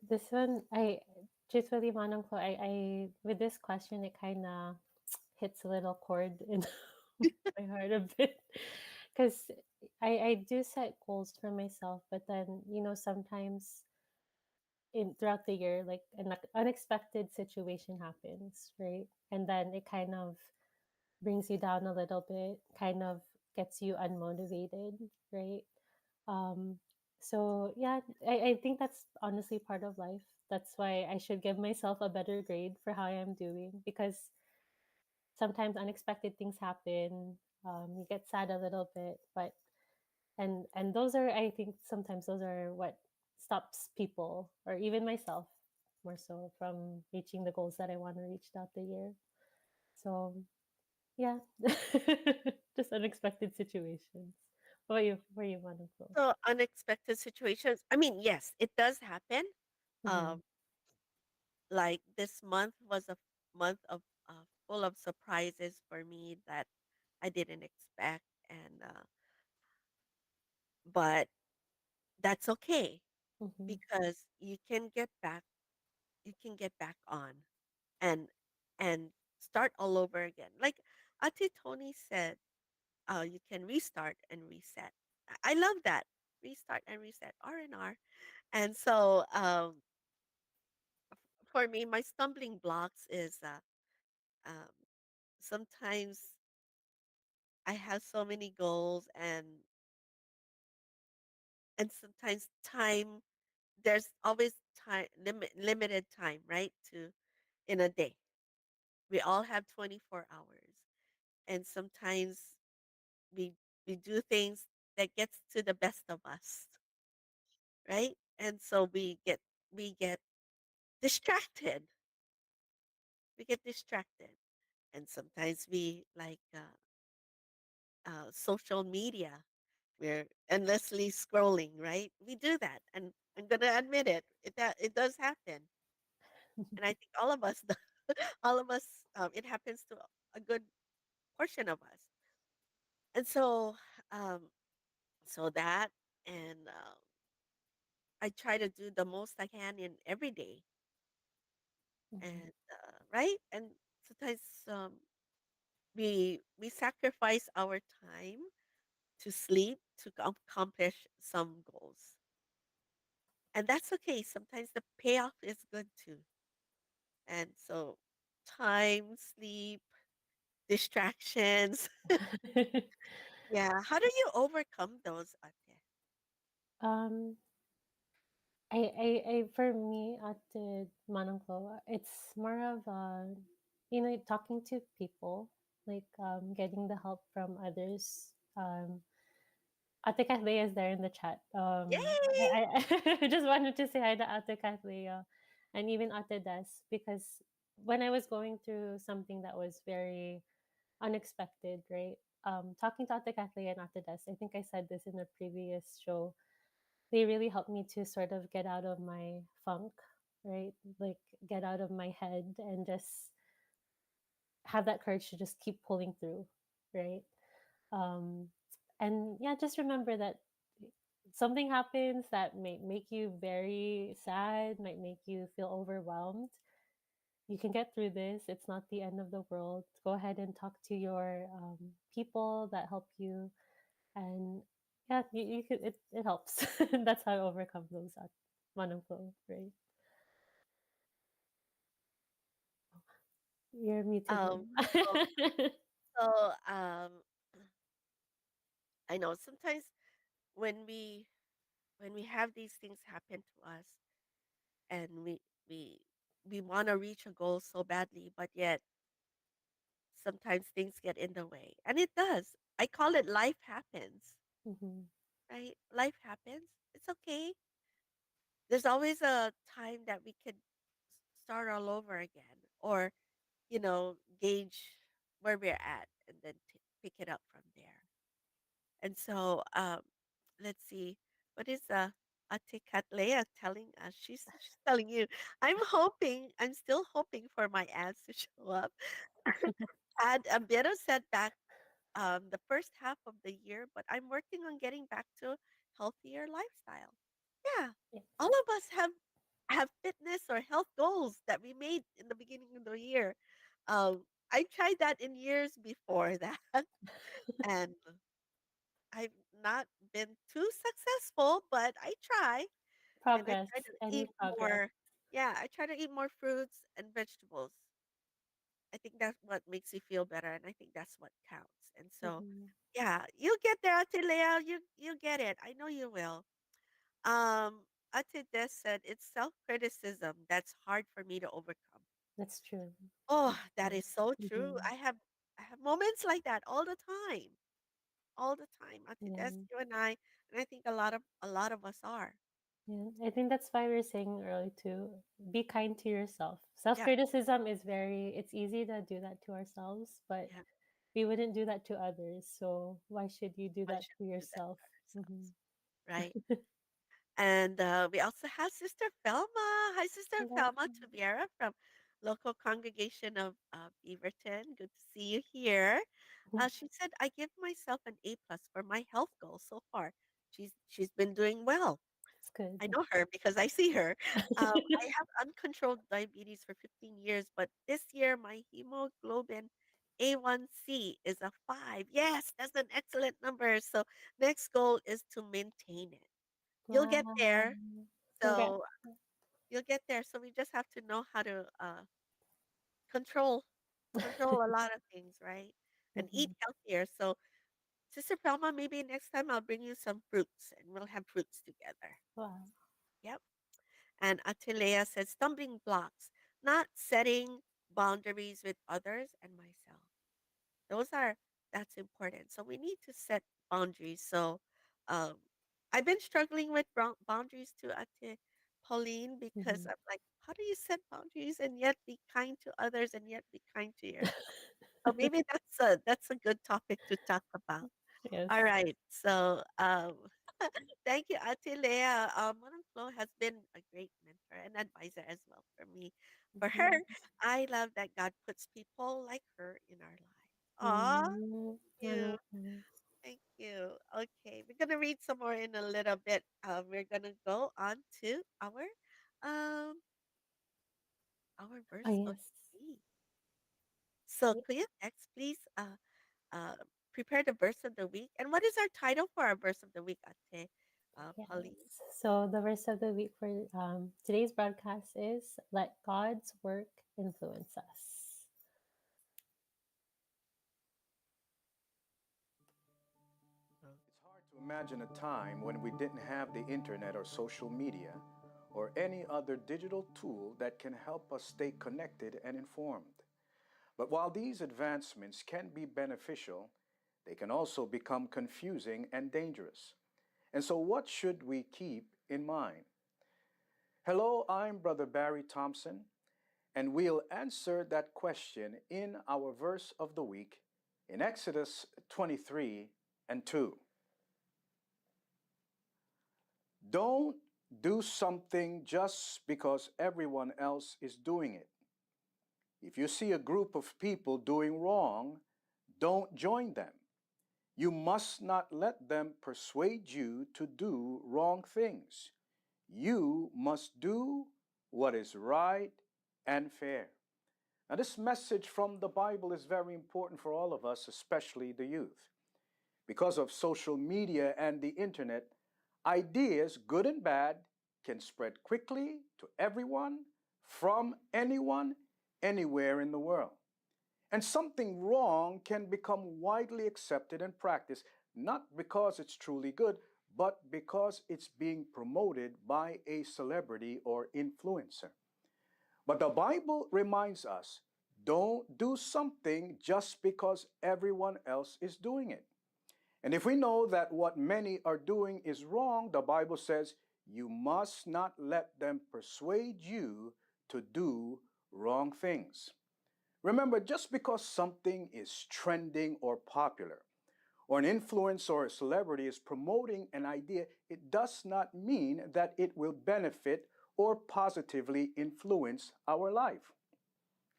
This one, I truthfully, Manong ko, I with this question, it kind of hits a little chord in my heart a bit, because I do set goals for myself, but then sometimes in throughout the year, like an unexpected situation happens, right? And then it kind of brings you down a little bit, kind of gets you unmotivated, right? Um, so yeah, I think that's honestly part of life. That's why I should give myself a better grade for how I'm doing, because sometimes unexpected things happen. You get sad a little bit, but and those are, I think sometimes those are what stops people or even myself more so from reaching the goals that I want to reach throughout the year. So yeah, just unexpected situations. What about you? Where you want to go? So unexpected situations. I mean, yes, it does happen. Mm-hmm. Um, like this month was a month of full of surprises for me that I didn't expect, and but that's okay Mm-hmm. because you can get back on and and start all over again. Like Ate Tony said, you can restart and reset. I love that. Restart and reset, R&R. And so for me, my stumbling blocks is um, sometimes I have so many goals, and sometimes time, there's always time, limited time, right, to in a day. We all have 24 hours. And sometimes we we do things that gets to the best of us, right? And so we get distracted. We get distracted. And sometimes we like social media. We're endlessly scrolling, right? We do that, and I'm gonna admit it. It does happen, and I think all of us, all of us, it happens to a good portion of us. And so, um, so that, and I try to do the most I can in every day, Mhm. and right, and sometimes we sacrifice our time to sleep to accomplish some goals. And that's okay. Sometimes the payoff is good too. And so time, sleep, distractions. Yeah. How do you overcome those, Ate? um, for me, at the Manangko, it's more of talking to people, like getting the help from others. Ate Kathleen is there in the chat. Yay! I just wanted to say hi to Ate Kathleen and even Ate Des, because when I was going through something that was very unexpected, right? Talking to Ate Kathleen and Ate Des, I think I said this in a previous show, they really helped me to sort of get out of my funk, right? Like get out of my head and just have that courage to just keep pulling through, right? Um, and yeah, just remember that something happens that may make you very sad, might make you feel overwhelmed. You can get through this. It's not the end of the world. Go ahead and talk to your people that help you, and yeah, you could. It helps. That's how I overcome those at manungko, right? You're muted Um, so, now. so I know sometimes when we when we have these things happen to us and we we want to reach a goal so badly, but yet sometimes things get in the way. And it does. I call it life happens, Mhm. right? Life happens. It's okay. There's always a time that we could start all over again or, gauge where we're at and then pick it up from there. And so, let's see, what is Ate Katlea telling us? She's telling you, I'm still hoping for my ads to show up. Had a bit of setback the first half of the year, but I'm working on getting back to healthier lifestyle. Yeah, Yes. all of us have fitness or health goals that we made in the beginning of the year. I tried that in years before that, and I've not been too successful, but I try, and I Progress, try to any eat progress. more. Yeah, I try to eat more fruits and vegetables. I think that's what makes you feel better, and I think that's what counts. And so, Mhm. yeah, you'll get there, Ate Lea. You get it. I know you will. Um, Ate Des said it's self-criticism that's hard for me to overcome. That's true. Oh, That's that true. is so true. Mhm. I have moments like that all the time. Ate Des, Yeah. you and I think a lot of us are. Yeah, I think that's why we are saying early to be kind to yourself. Yeah, Self-criticism is it's easy to do that to ourselves, but yeah. we wouldn't do that to others. So why should you do Why that should to we do that yourself? to Hmm. ourselves, right? And we also have Sister Felma. Hi, Sister Felma Tavera from local congregation of Beaverton. Good to see you here. She said, "I give myself an A plus for my health goals so far. She's been doing well. That's good. I know her because I see her. I have uncontrolled diabetes for 15 years, but this year my hemoglobin A1C is a 5. Yes, that's an excellent number. So next goal is to maintain it. You'll get Wow. there. Congrats. So you'll get there. So we just have to know how to control control a lot of things, right? And eat Mhm. healthier. So Sister Pelma, maybe next time I'll bring you some fruits and we'll have fruits together. Wow. Yep. And Atilea said stumbling blocks. not setting boundaries with others and myself. Those are that's important. So we need to set boundaries. So um, I've been struggling with boundaries too, Ate Pauline, because Mhm. I'm like, how do you set boundaries and yet be kind to others and yet be kind to yourself? So maybe that's a good topic to talk about. Yes. All right. So thank you, Ate Leah. Madam Flo has been a great mentor and advisor as well for me. For her, Mhm. I love that God puts people like her in our lives. Aw, Mhm. you. Mhm. Thank you. Okay, we're gonna read some more in a little bit. We're gonna go on to um our Oh, verse of yes. the week. So, Y- Kuya, next, please uh prepare the verse of the week. And what is our title for our verse of the week, Ate Pauline? Yes. So the verse of the week for today's broadcast is "Let God's work influence us." It's hard to imagine a time when we didn't have the internet or social media or any other digital tool that can help us stay connected and informed. But while these advancements can be beneficial, they can also become confusing and dangerous. And so, what should we keep in mind? Hello, I'm Brother Barry Thompson, and we'll answer that question in our verse of the week in Exodus 23 and 2. Don't do something just because everyone else is doing it. If you see a group of people doing wrong, don't join them. You must not let them persuade you to do wrong things. You must do what is right and fair. Now, this message from the Bible is very important for all of us, especially the youth. Because of social media and the internet, ideas, good and bad, can spread quickly to everyone, from anyone, anywhere in the world. And something wrong can become widely accepted and practiced, not because it's truly good, but because it's being promoted by a celebrity or influencer. But the Bible reminds us, don't do something just because everyone else is doing it. And if we know that what many are doing is wrong, the Bible says you must not let them persuade you to do wrong things. Remember, just because something is trending or popular, or an influence or a celebrity is promoting an idea, it does not mean that it will benefit or positively influence our life.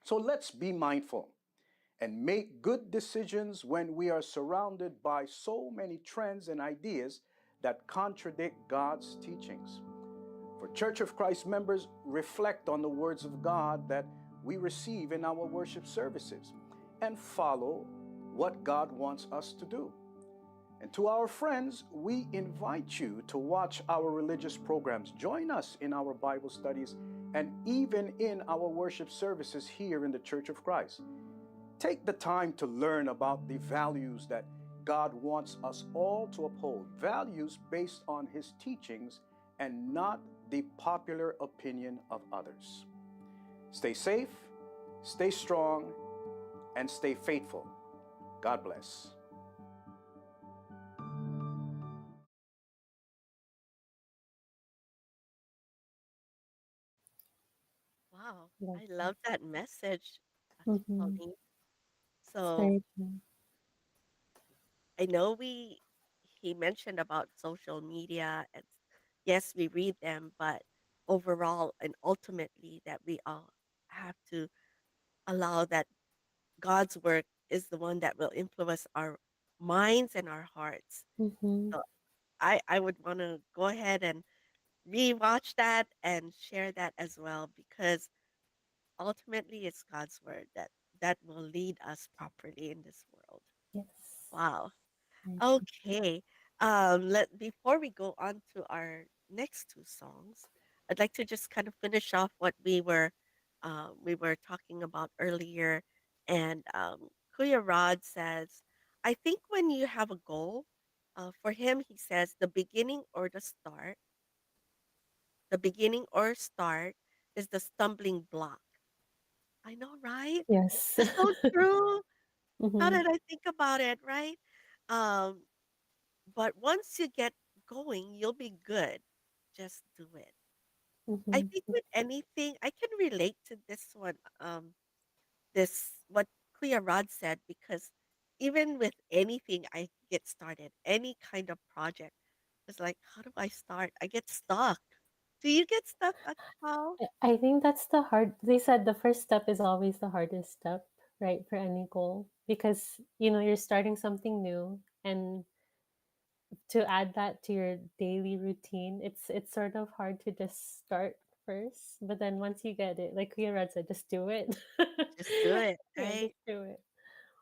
So let's be mindful and make good decisions when we are surrounded by so many trends and ideas that contradict God's teachings. For Church of Christ members, reflect on the words of God that we receive in our worship services and follow what God wants us to do. And to our friends, we invite you to watch our religious programs. Join us in our Bible studies and even in our worship services here in the Church of Christ. Take the time to learn about the values that God wants us all to uphold, values based on His teachings and not the popular opinion of others. Stay safe, stay strong, and stay faithful. God bless. Wow, Love I that. love that message, Ate Mhm. Pauline. It's So very true. I know we he mentioned about social media and yes, we read them, but overall and ultimately that we all have to allow that God's work is the one that will influence our minds and our hearts. Mhm. So I would want to go ahead and rewatch that and share that as well because ultimately it's God's word that will lead us properly in this world. Yes. Wow. Very true. Okay. Let before we go on to our next two songs, I'd like to just kind of finish off what we were talking about earlier. And Kuya Rod says, I think when you have a goal, for him, he says the beginning or start is the stumbling block. I know, right? Yes. That's so true. Now Mm-hmm. that I think about it, right? Um, but once you get going, you'll be good. Just do it. I Mm-hmm. think with anything, I can relate to this one. This what Clea Rod said because even with anything I get started, any kind of project, it's like, how do I start? I get stuck. Do you get stuck at all? I think that's the hard. They said the first step is always the hardest step, right, for any goal, because you're starting something new, and to add that to your daily routine, it's sort of hard to just start first, but then once you get it, like Kuya Rod said, just do it. Just do it, Yeah, right? just do it.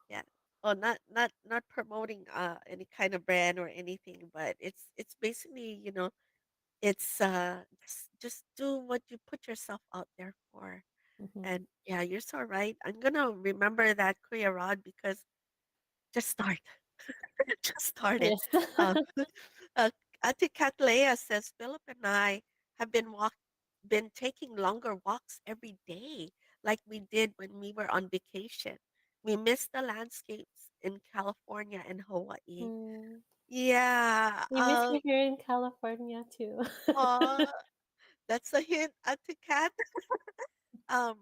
Yeah. Well, not promoting any kind of brand or anything, but it's basically, it's just do what you put yourself out there for. Hmm. And yeah, you're so right. I'm gonna remember that Kuya Rod because just start. Just start it. Yes. Um, uh, Ate Catlea says Philip and I have been taking longer walks every day, like we did when we were on vacation. We miss the landscapes in California and Hawaii. Mm. Yeah. We miss you here in California too. Uh, that's a hint, Ate Cat. Um,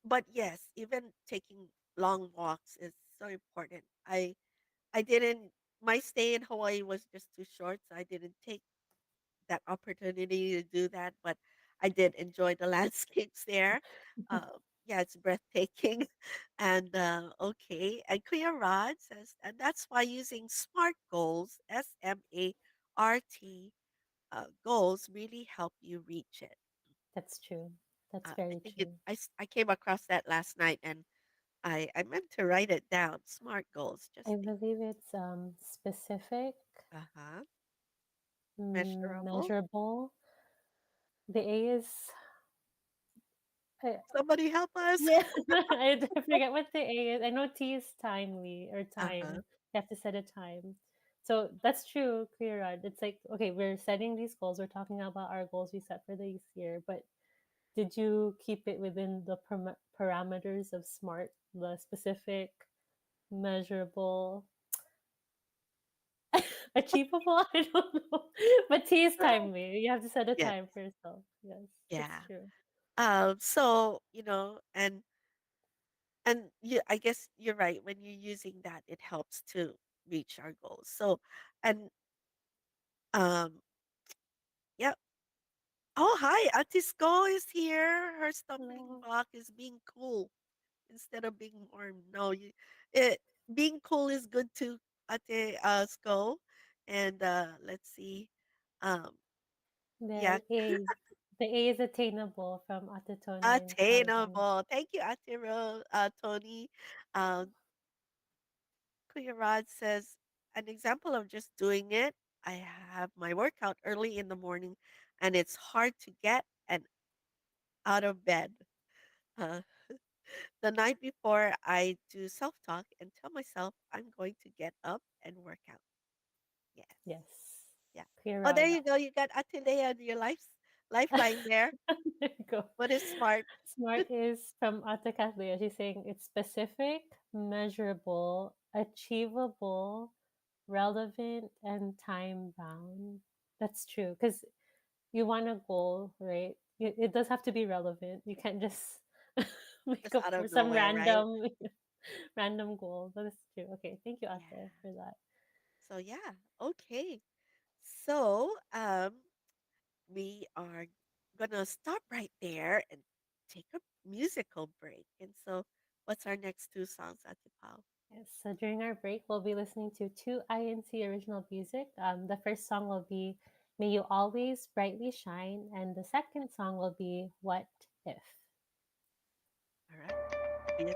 but yes, even taking long walks is so important. I didn't. My stay in Hawaii was just too short, so I didn't take that opportunity to do that, but I did enjoy the landscapes there. Yeah, it's breathtaking. And okay, and Clear Rod says, and that's why using SMART goals, SMART goals, really help you reach it. That's true. That's I very think true. I came across that last night, and I meant to write it down. SMART goals, I just think. believe it's specific, Uh huh. Measurable. measurable. The A is Somebody help us. yeah, I forget what the A is. I know T is timely or Uh huh. time. You have to set a time. So that's true, Kira. It's like, okay, we're setting these goals. We're talking about our goals we set for this year, but did you keep it within the parameters of SMART, the specific, measurable, achievable? I don't know. But T is timely. You have to set a Yes. time for yourself. Yes, that's Yeah. true. So, and I guess you're right. When you're using that, it helps to reach our goals. So, and um, yeah. Oh, hi, Atisco is here. Her stumbling Oh, block is being cool instead of being warm. No, it being cool is good too, Ate Sko. And let's see. Um, yeah, the A. The A is attainable from Atatonia in Canada. attainable. Thank you, Ate Tony. Um, Kuya Rod says, an example of just doing it. I have my workout early in the morning, and it's hard to get and out of bed. Uh, the night before, I do self talk and tell myself I'm going to get up and work out. Yes. Yes. Yeah. Oh, there Kira. you go. You got Atilea, your lifeline there. There you go. What is smart? Smart is from Ate Kathleen. She's saying it's specific, measurable, achievable, relevant, and time bound. That's true. Because you want a goal, right? It does have to be relevant. You can't just make Just up out for of some nowhere, right? random goal. But it's true. Okay. Thank you, Yeah. Ate, for that. So, yeah. Okay. So, we are gonna stop right there and take a musical break. And so, what's our next two songs, Ate Pao? Yes, so during our break, we'll be listening to two INC original music. The first song will be May You Always Brightly Shine, and the second song will be What If. All right. See you.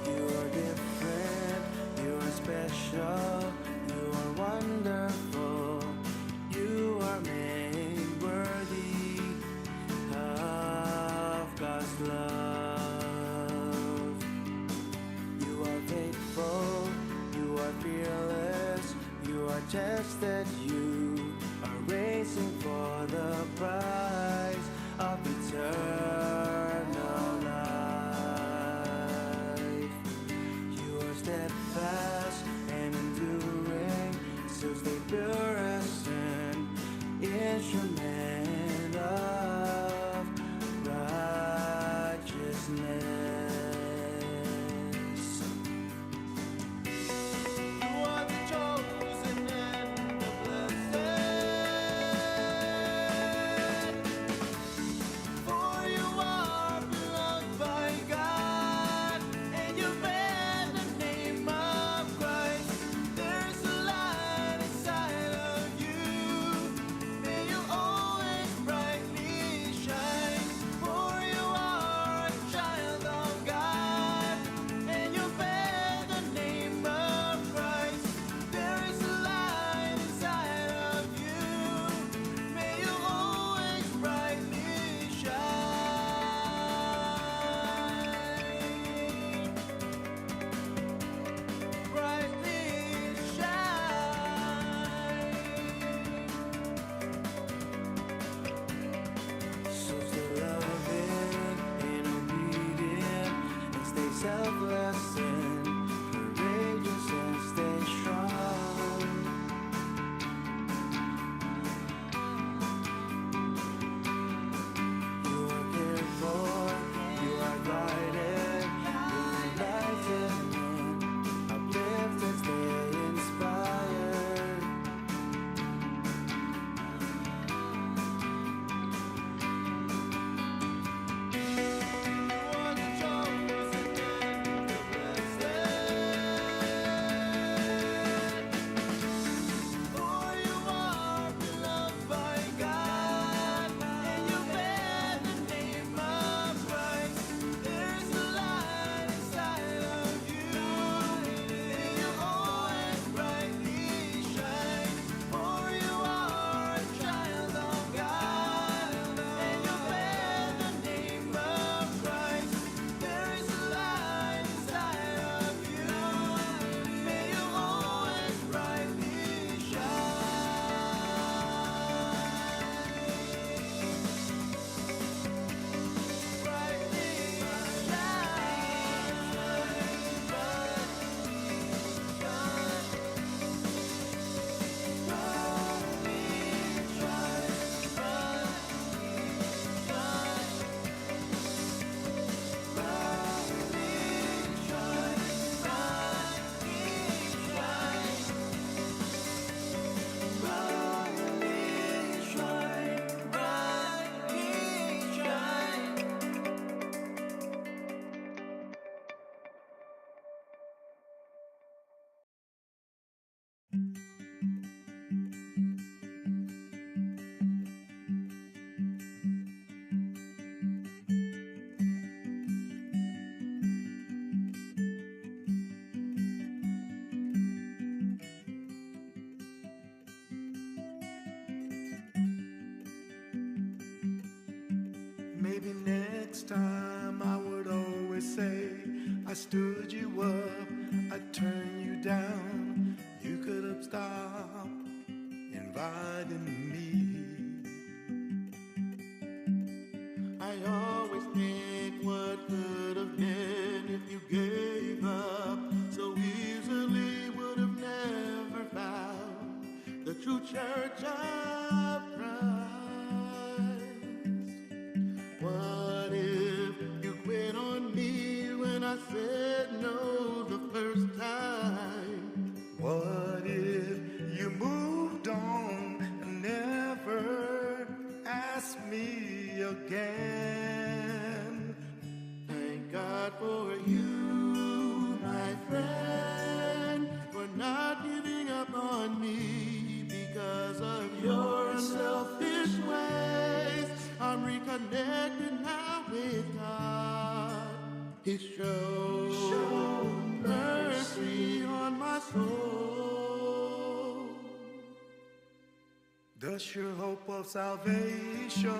You are different, you are special, you are first that you are racing for the prize of eternal life. You are steadfast and enduring, so stay pure as an instrument of righteousness. Selfless and courageous and stay strong. You are cared for, you are guided, you are enlightened and uplifted, stay inspired. Maybe next time I would always say I stood you up, I turned you down. You could have stopped inviting me. I always think what could have been if you gave up so easily would have never found the true church of Christ. What if you quit on me when I said no the first time? What if you moved on and never asked me again? Thank God for you, my friend, for not giving up on me because of your unselfish ways. I'm reconnected now with God. He showed mercy on my soul. The sure hope of salvation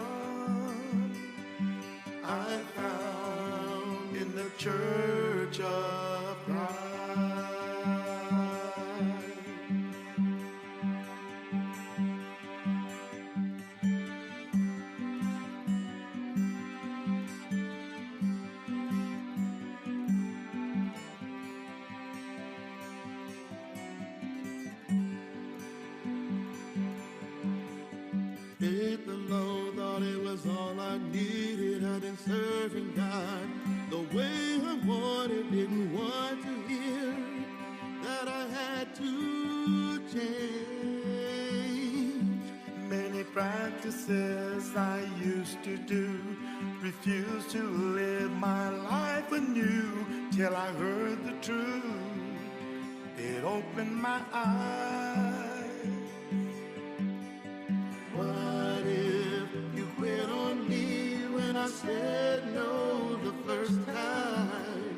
I found in the church of Christ. God and serving God the way I wanted, didn't want to hear that I had to change. Many practices I used to do, refused to live my life anew till I heard the truth. It opened my eyes. What if you quit on me when I said no the first time?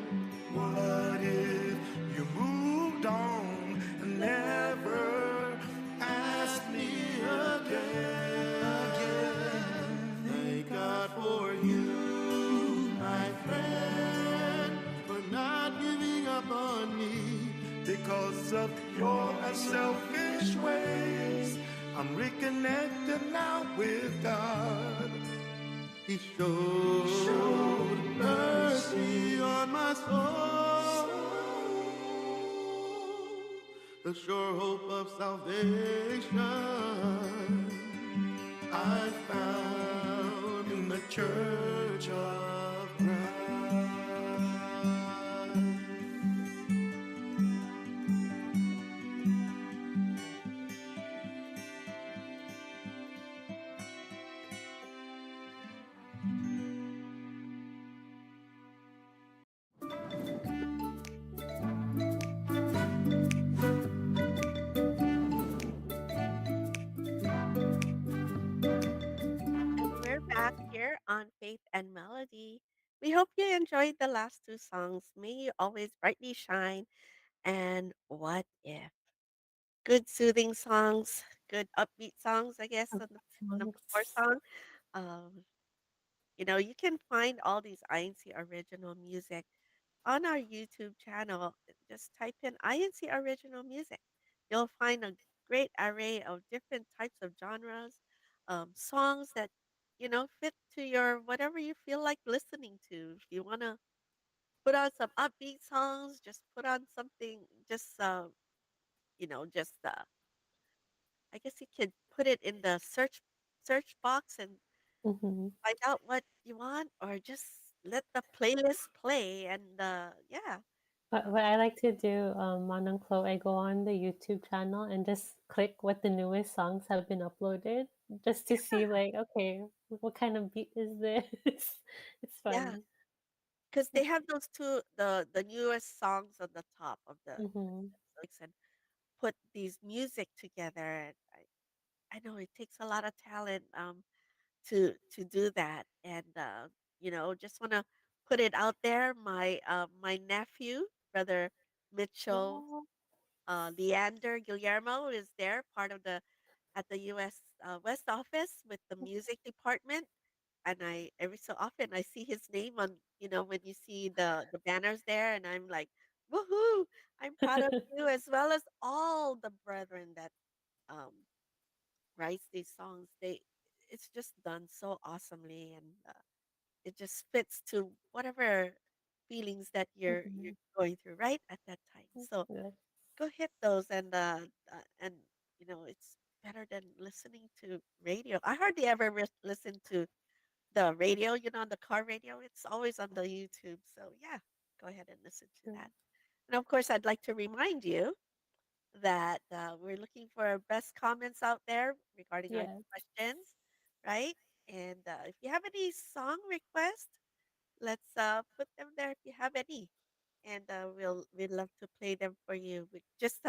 What if you moved on and never asked me again? Thank God for you, my friend, for not giving up on me because of your unselfish ways. I'm reconnected now with God. He showed mercy on my soul, the sure hope of salvation I found in the Church of Christ. And we're back here on Faith and Melody. We hope you enjoyed the last two songs. May you always brightly shine and What If. Good soothing songs, good upbeat songs, I guess, on the number four Songs. song. Um, you can find all these INC original music on our YouTube channel. Just type in INC original music. You'll find a great array of different types of genres, songs that fit to your whatever you feel like listening to. If you want to put on some upbeat songs, just put on something. Just I guess you could put it in the search box and Mhm. find out what you want, or just let the playlist play. And yeah, What I like to do, Manang Chloe, I go on the YouTube channel and just click what the newest songs have been uploaded, just to see like, okay, what kind of beat is this? It's yeah. fun. Because they have those two the newest songs on the top of the Mm-hmm. and put these music together, and I know it takes a lot of talent, to do that, and, just wanna put it out there, my nephew, brother Mitchell, Wow. Leander Guillermo is there, part of the at the US, West office with the music department, and I every so often I see his name on, when you see the banners there, and I'm like, "Woohoo! I'm proud of you as well as all the brethren that um, writes these songs. It's just done so awesomely, and it just fits to whatever feelings that you're Mhm. going through right at that time. So Yes. go hit those, and it's better than listening to radio. I hardly ever listen to the radio, on the car radio. It's always on the YouTube. So yeah, go ahead and listen to that. And of course, I'd like to remind you that we're looking for best comments out there regarding our Yes. questions, right? And if you have any song requests, let's put them there if you have any, and we'd love to play them for you. Just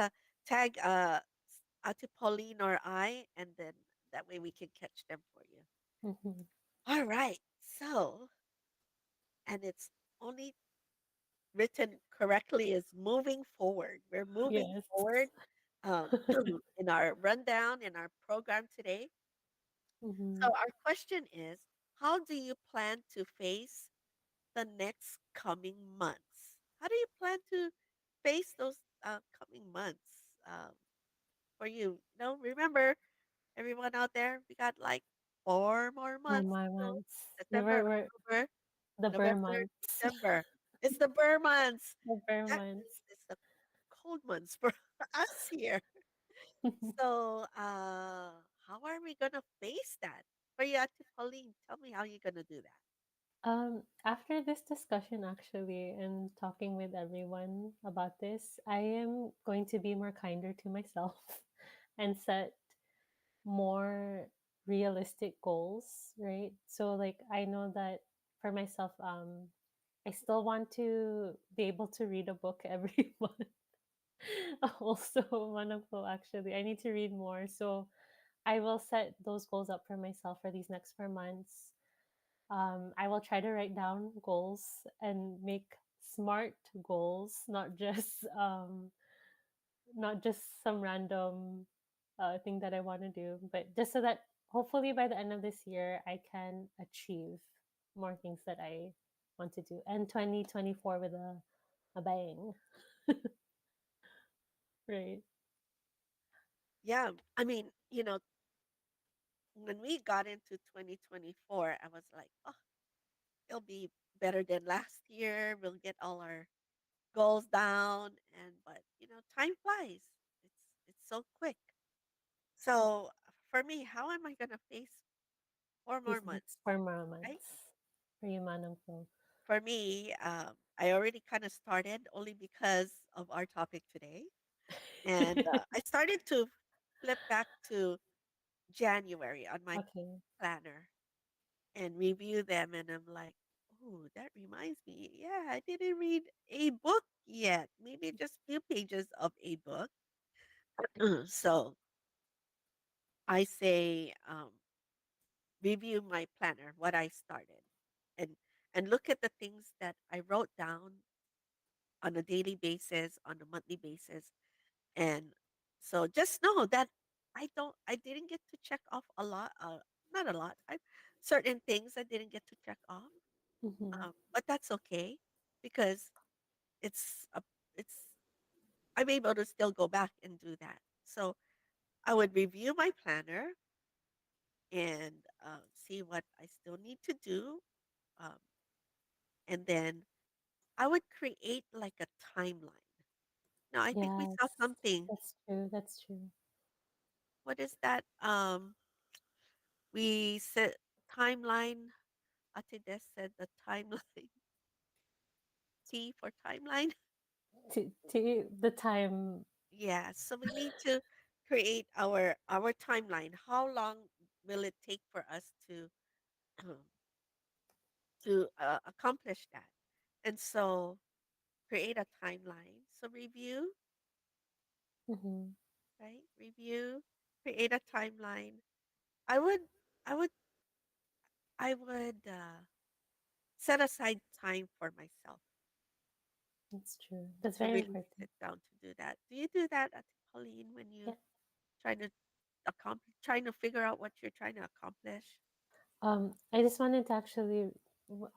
tag to Pauline or I, and then that way we can catch them for you. Mm-hmm. All right. So, and it's only written correctly is moving forward. We're moving Yes. forward in our rundown in our program today. Mm-hmm. So our question is, how do you plan to face the next coming months? How do you plan to face those coming months for you? Remember, everyone out there, we got like 4 more months My to go. months. September, We're October, the Burr November, months. December. It's the Burr months. The Burr That means months. it's the cold months for us here. So, how are we gonna face that? For you, Ate Pauline, tell me how you're gonna do that. After this discussion, actually, and talking with everyone about this, I am going to be more kinder to myself and set more realistic goals, right? So, like, I know that for myself, I still want to be able to read a book every month. Also, one of them, actually, I need to read more. So, I will set those goals up for myself for these next 4 months. I will try to write down goals and make smart goals, not just not just some random thing that I want to do, but just so that hopefully by the end of this year I can achieve more things that I want to do. And 2024 with a bang, right? Yeah, I mean, when we got into 2024, I was like, oh, it'll be better than last year. We'll get all our goals down, and but time flies. It's so quick. So for me, how am I gonna face 4 more These months, next 4 more right? months for you, Manong Flo. For me, I already kind of started only because of our topic today, and I started to flip back to January on my Okay. planner and review them, and I'm like, oh, that reminds me. Yeah, I didn't read a book yet. Maybe just few pages of a book. So I say, review my planner, what I started, and look at the things that I wrote down on a daily basis, on a monthly basis, and so just know that I didn't get to check off a lot, not a lot. I certain things I didn't get to check off, Mm-hmm. but that's okay because it's a, it's I'm able to still go back and do that. So I would review my planner and see what I still need to do, um, and then I would create like a timeline. Now I think we saw Yes, something. that's true. That's true. What is that? We said timeline. Ate Des said the timeline. T for timeline. To the time. Yeah. So we need to create our timeline. How long will it take for us to accomplish that? And so create a timeline. So review, Mm-hmm. right? Review, create a timeline. I would, I would, I would set aside time for myself That's true. That's to very really important. sit down to do that. Do you do that, Ate Pauline, when Yeah. you trying to trying to figure out what you're trying to accomplish? I just wanted to actually,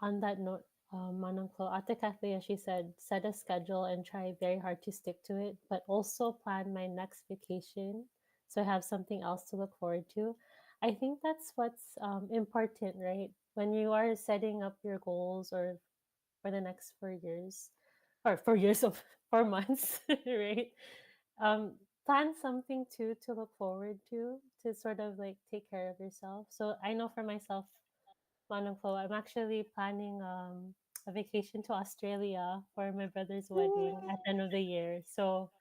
on that note, Manang Klo, Ate Kathleen, she said, set a schedule and try very hard to stick to it, but also plan my next vacation so I have something else to look forward to. I think that's what's important, right? When you are setting up your goals or for the next 4 years, or 4 years of 4 months, right? Um, Plan something too to look forward to sort of like take care of yourself. So I know for myself, Manong Flo, I'm actually planning a vacation to Australia for my brother's wedding at the end of the year. So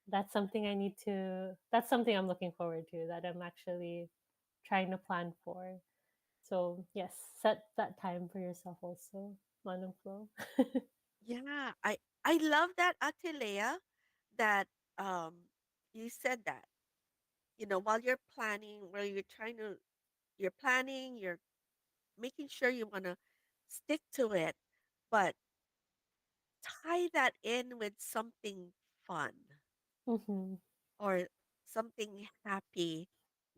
that's something I'm looking forward to, that I'm actually trying to plan for. So yes, set that time for yourself also, Manong Flo. Yeah, I love that, Atilea, that um you said that. While you're planning, while you're planning, you're making sure you want to stick to it, but tie that in with something fun Mm-hmm. or something happy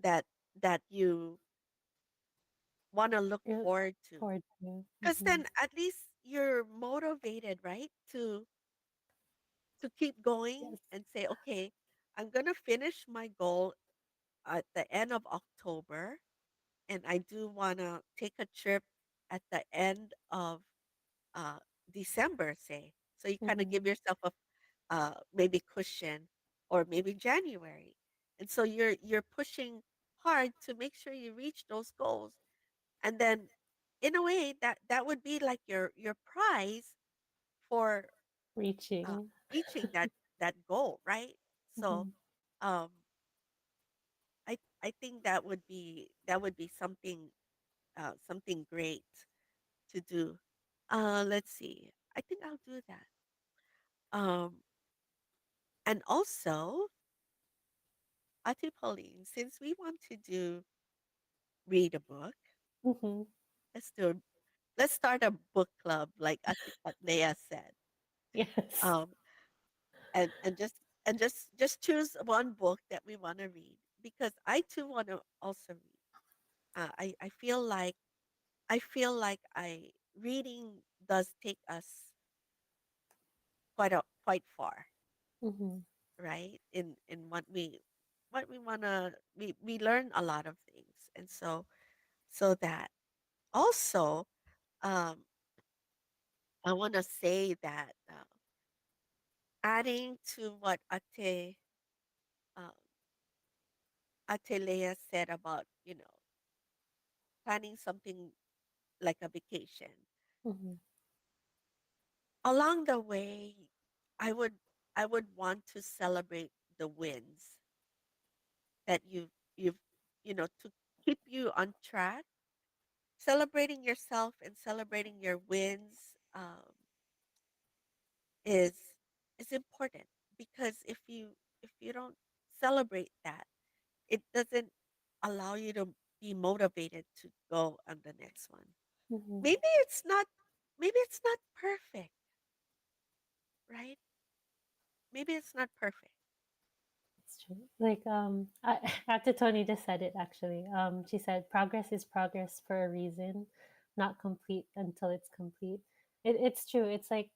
that you want to look Look forward to. forward to. Because Mm-hmm. then at least you're motivated, right? To keep going Yes. and say, okay, I'm going to finish my goal at the end of October. And I do want to take a trip at the end of uh, December, say. So you kind of Mm-hmm. give yourself a maybe cushion or maybe January. And so you're pushing hard to make sure you reach those goals. And then in a way, that would be like your prize for uh, Reaching. reaching that goal, right? So Mm-hmm. um, I think that would be something great to do. Let's see. I think I'll do that. Um, and also, Ate Pauline, since we want to do read a book, Mm-hmm. let's do let's start a book club, like Ate Leia said. Yes. Um, and just choose one book that we want to read, because I too want to also read. I feel like I reading does take us quite far, Mm-hmm. right? In what we wanna we learn a lot of things, and so that also, um, I wanna say that, adding to what um, Ate Leia said about, planning something like a vacation. Mm-hmm. Along the way, I would I would want to celebrate the wins that you've to keep you on track. Celebrating yourself and celebrating your wins, is is important, because if you don't celebrate that, it doesn't allow you to be motivated to go on the next one. Mm-hmm. Maybe it's not maybe it's not perfect, right? Maybe it's not perfect. It's true. Like after Tony just said it actually. She said progress is progress for a reason, not complete until it's complete. It's true. It's like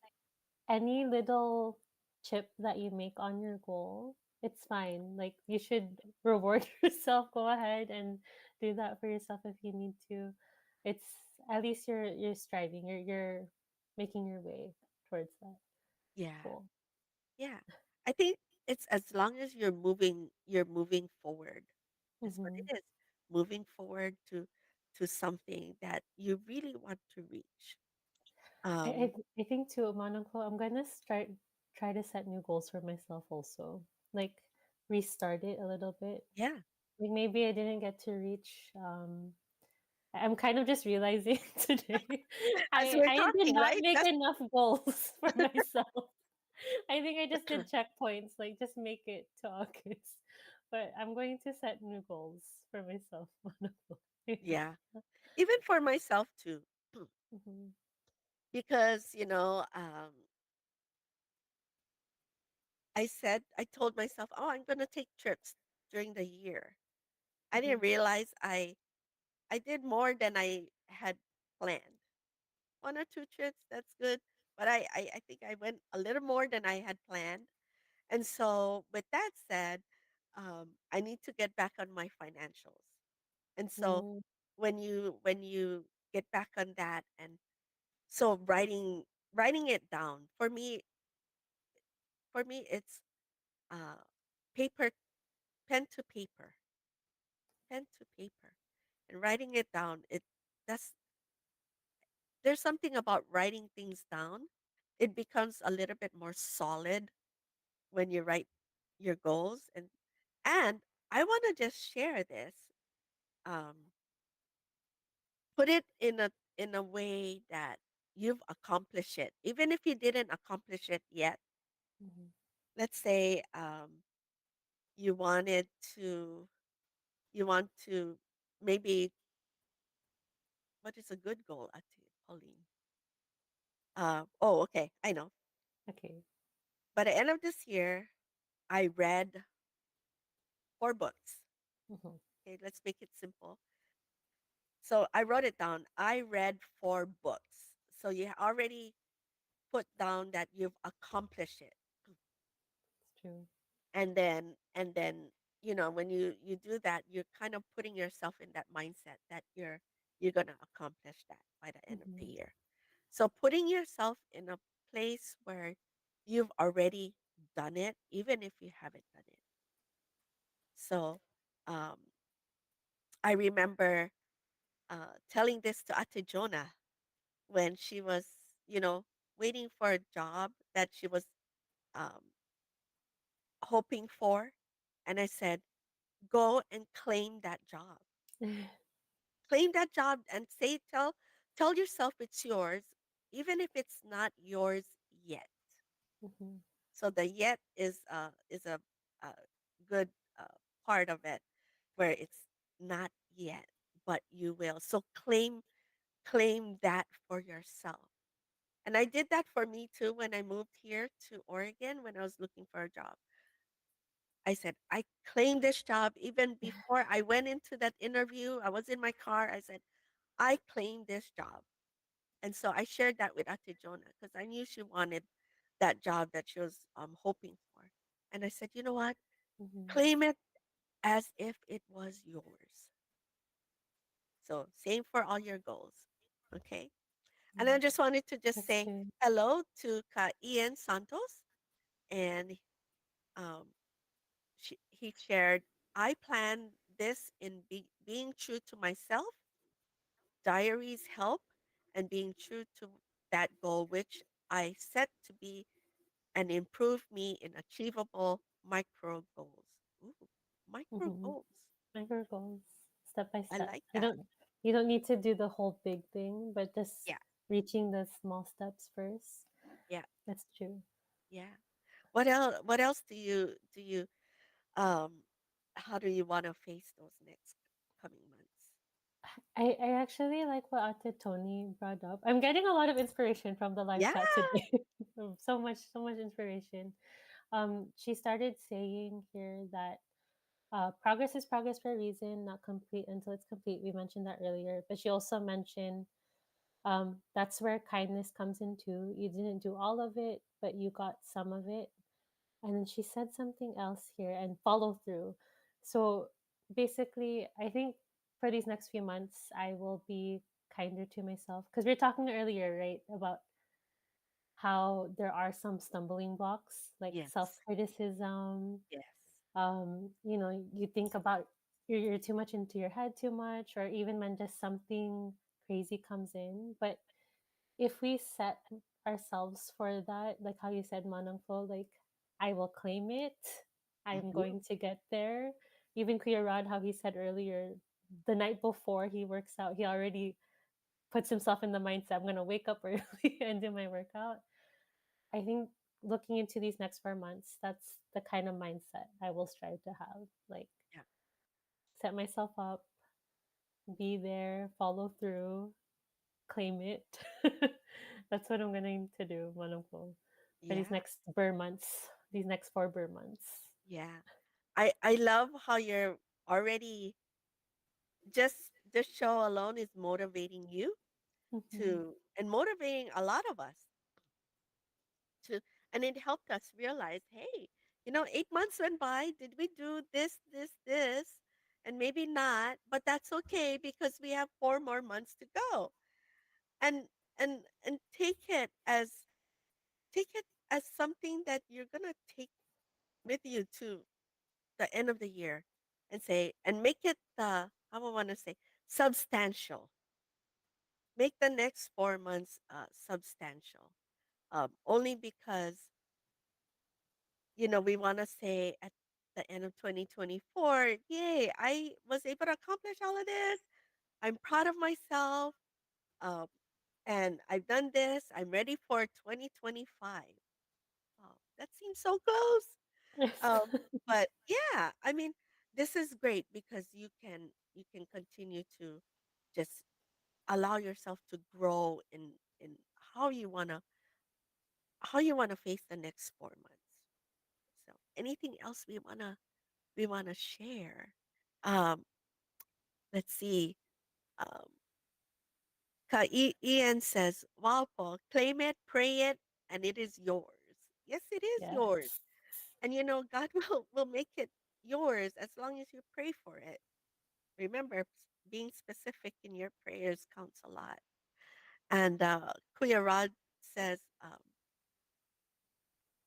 any little chip that you make on your goal, it's fine. Like you should reward yourself. Go ahead and do that for yourself if you need to. It's at least you're striving. You're making your way towards that Yeah. goal. Yeah. I think it's as long as you're moving forward. Is what Hmm. it is. Moving forward to something that you really want to reach. I, Um, I I think too, Monaco, I'm gonna start try to set new goals for myself also. Like restart it a little bit. yeah. Like maybe I didn't get to reach I'm kind of just realizing today As I we're I did talking, not right? make That's enough goals for myself. I think I just did checkpoints, like just make it to August. But I'm going to set new goals for myself. yeah. Even for myself too. Mhm, Because, I told myself, "Oh, I'm going to take trips during the year." I didn't mhm, realize I did more than I had planned. One or two trips, that's good. But I think I went a little more than I had planned. And so, with that said, I need to get back on my financials. And so, mm, when you get back on that, and so writing it down for me it's uh, paper, pen to paper, pen to paper, and writing it down. That's There's something about writing things down. It becomes a little bit more solid when you write your goals, and I want to just share this. Um, put it in a way that you've accomplished it, even if you didn't accomplish it yet. mhm. Let's say, you wanted to you want to maybe, what is a good goal, Ate Pauline? Oh, okay, I know. Okay. By the end of this year, I read 4 books. Mhm, Okay, let's make it simple. So I wrote it down. I read 4 books. So you already put down that you've accomplished it. it's true. And then when you do that, you're kind of putting yourself in that mindset that you're going to accomplish that by the end of the Mhm, year. So putting yourself in a place where you've already done it, even if you haven't done it. So, um, I remember telling this to Ate Jonah when she was, you know, waiting for a job that she was um, hoping for. And I said, go and claim that job. Claim that job and tell yourself it's yours, even if it's not yours yet. Mhm. So the yet is a good uh, part of it, where it's not yet, but you will. So claim that for yourself. And I did that for me too when I moved here to Oregon when I was looking for a job. I said, I claimed this job even before I went into that interview. I was in my car. I said, I claimed this job. And so I shared that with Ate Jonah because I knew she wanted that job that she was hoping for. And I said, you know what? Mhm. Claim it as if it was yours. So same for all your goals. Okay. And I Mm. just wanted to just That's say good. hello to Ka Ian Santos. And um, he shared, I plan this in being true to myself, diaries help, and being true to that goal, which I set to be and improve me in achievable micro goals. Ooh, micro Mhm. goals. Micro goals, step by I step. like You that. don't need to do the whole big thing, but just Yeah, reaching the small steps first. yeah, That's true. yeah. What else do you um how do you want to face those next coming months? I actually like what Ate Tony brought up. I'm getting a lot of inspiration from the live Yeah. chat today. So much inspiration. She started saying here that progress is progress for a reason, not complete until it's complete. We mentioned that earlier, but she also mentioned that's where kindness comes in too. You didn't do all of it, but you got some of it. And then she said something else here and follow through. So basically, I think for these next few months, I will be kinder to myself because we were talking earlier, right, about how there are some stumbling blocks like self Yes. criticism. Yes. You think about you're too much into your head too much, or even when just something crazy comes in. But if we set ourselves for that, like how you said, Manangfo, like I will claim it. I'm Hmm. going to get there. Even Kuya Rod, how he said earlier, the night before he works out, he already puts himself in the mindset, I'm gonna wake up early and do my workout. I think looking into these next 4 months, that's the kind of mindset I will strive to have. Like Yeah. set myself up, be there, follow through, claim it. That's what I'm going to do, Manongko, for these Yeah. next Burr months, these next 4 Burr months. Yeah. I love how you're already just this show alone is motivating you Mm-hmm. to and motivating a lot of us to, and it helped us realize, hey, 8 months went by. Did we do this, and maybe not, but that's okay because we have 4 more months to go. And and take it as something that you're gonna take with you to the end of the year, and say and make it how I want to say substantial. Make the next 4 months substantial. Only because we want to say at the end of 2024, yay, I was able to accomplish all of this. I'm proud of myself. Um, and I've done this. I'm ready for 2025. Oh, that seems so close. Yes. Um, but yeah, I mean, this is great because you can continue to just allow yourself to grow in how you wanna face the next 4 months. So anything else we wanna share? Um, let's see. Um, Ian says, "Wow, Paul, claim it, pray it, and it is yours." Yes, it is yours, Yes. and God will make it yours as long as you pray for it. Remember, being specific in your prayers counts a lot. And Kuya Rod says,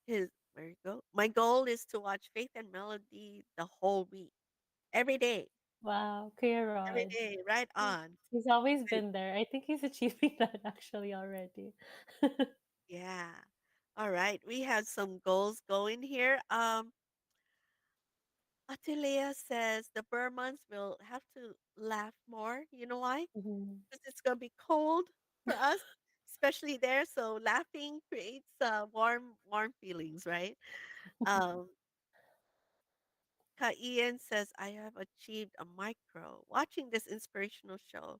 his where you go. My goal is to watch Faith and Melody the whole week, every day. Wow, Kuya every Rod. day. Right on. He's always Good. been there. I think he's achieving that actually already. Yeah. All right. We have some goals going here. Atilea says the Burmans will have to laugh more. You know why? Mhm. Because it's going to be cold for us, especially there. So laughing creates warm feelings, right? Um, Ka Ian says, I have achieved a micro watching this inspirational show.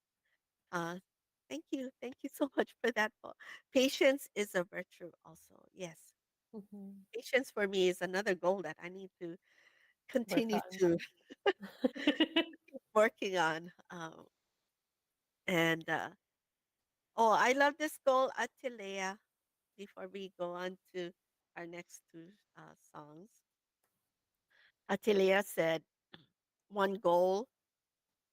Uh, thank you. Thank you so much for that. Patience is a virtue, also. Yes. Mhm. Patience for me is another goal that I need to Work continue on. to keep working on. And oh, I love this goal, Atilea. Before we go on to our next two songs, Atilea said one goal.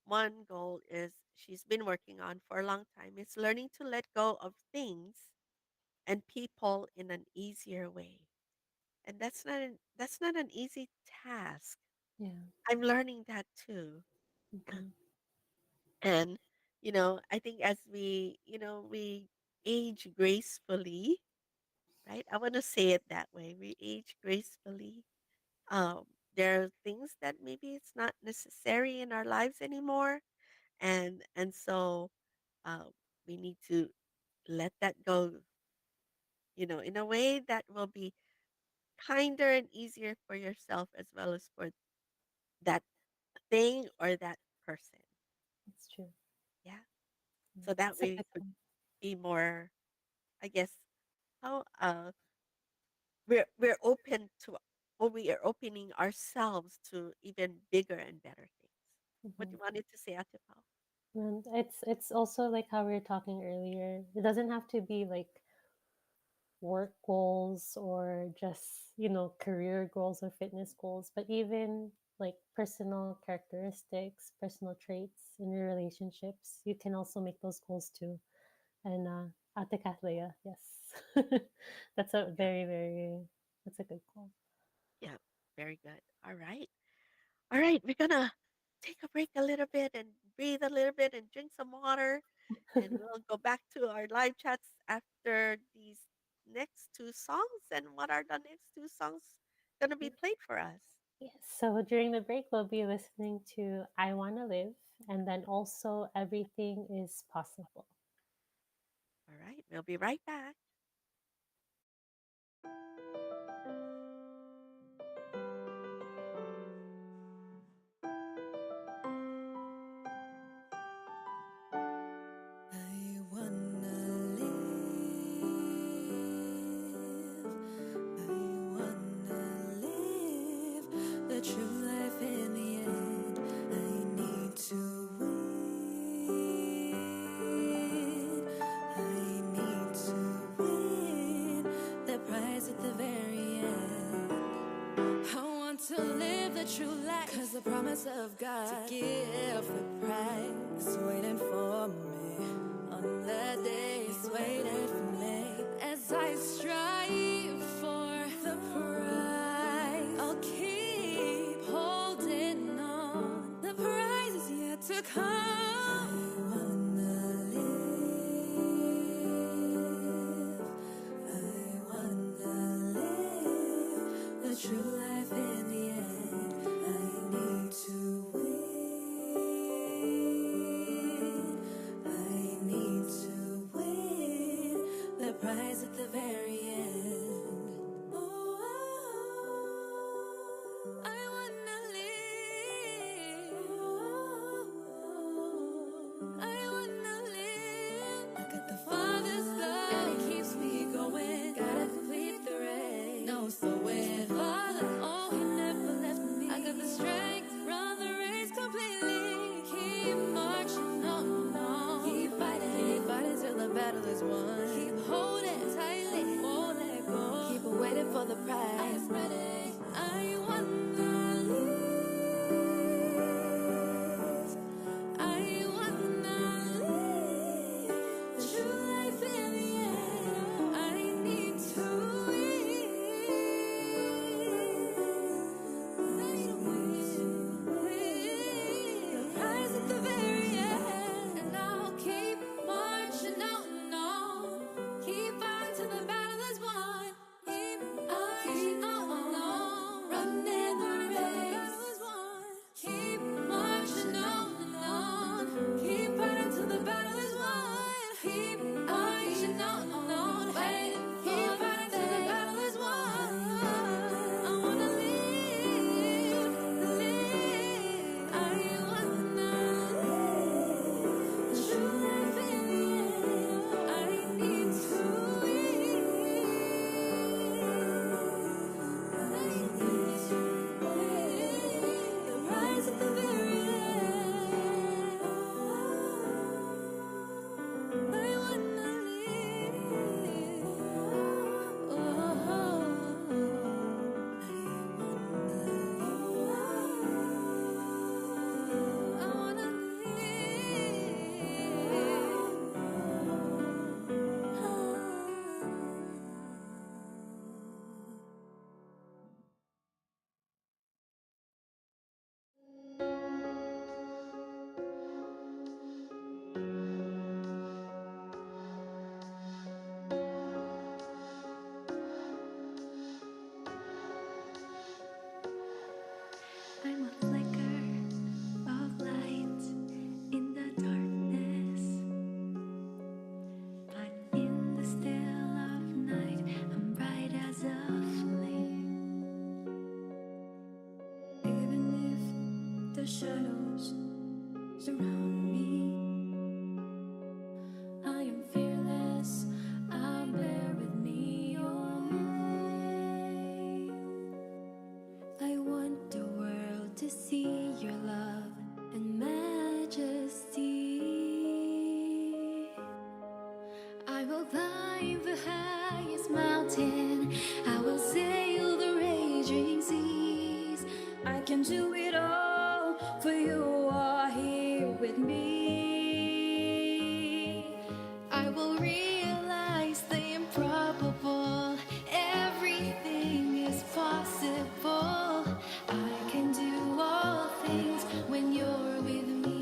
One goal is she's been working on for a long time is learning to let go of things and people in an easier way. And that's not an easy task. Yeah. I'm learning that too. Mhm. And I think as we age gracefully, right? I want to say it that way. We age gracefully. Um, there are things that maybe it's not necessary in our lives anymore, and so um, we need to let that go. In a way that will be kinder and easier for yourself as well as for that thing or that person. That's true. Yeah. Yeah. So that That's a we good could one. be more, I guess, how we're open to, or we are opening ourselves to even bigger and better things. What you Mhm. wanted to say, Atipao? And it's also like how we were talking earlier. It doesn't have to be like work goals or just, career goals or fitness goals, but even like personal characteristics, personal traits in your relationships, you can also make those goals too. And Ate Kathleya, yes. That's a Yeah, very, very, that's a good goal. yeah, very good. All right. All right, we're gonna take a break a little bit and breathe a little bit and drink some water, and we'll go back to our live chats after these next two songs. And what are the next two songs gonna be played for us? Yes, so during the break, we'll be listening to I Wanna Live and then also Everything is Possible. All right, we'll be right back. I wanna live. I wanna live the true life in the end. I need to win. I need to win the prize at the very end. I want to live the true life, 'cause the promise of God to give the prize is waiting for me. On that day is waiting for me. As I strive for the prize, I'll keep holding on. The prize is yet to come. I wanna live. I wanna live the true life in the end. I need to win. I need to win the prize at the very end. Oh, I wanna live. I wanna live. I got the Father's love, and it keeps me going. Gotta complete the race. No slowing. Father, oh, He never left me. I got the strength, run the race completely. Keep marching on. Keep fighting till the battle is won. Keep holding tightly, won't let go. Keep waiting for the prize. I'm ready. I wanna the shadows surround me. I am fearless, I bear with me your name. I want the world to see your love and majesty. I will climb the highest mountain. I will sail the raging seas. I can do it all, for you are here with me. I will realize the improbable. Everything is possible. I can do all things when you're with me.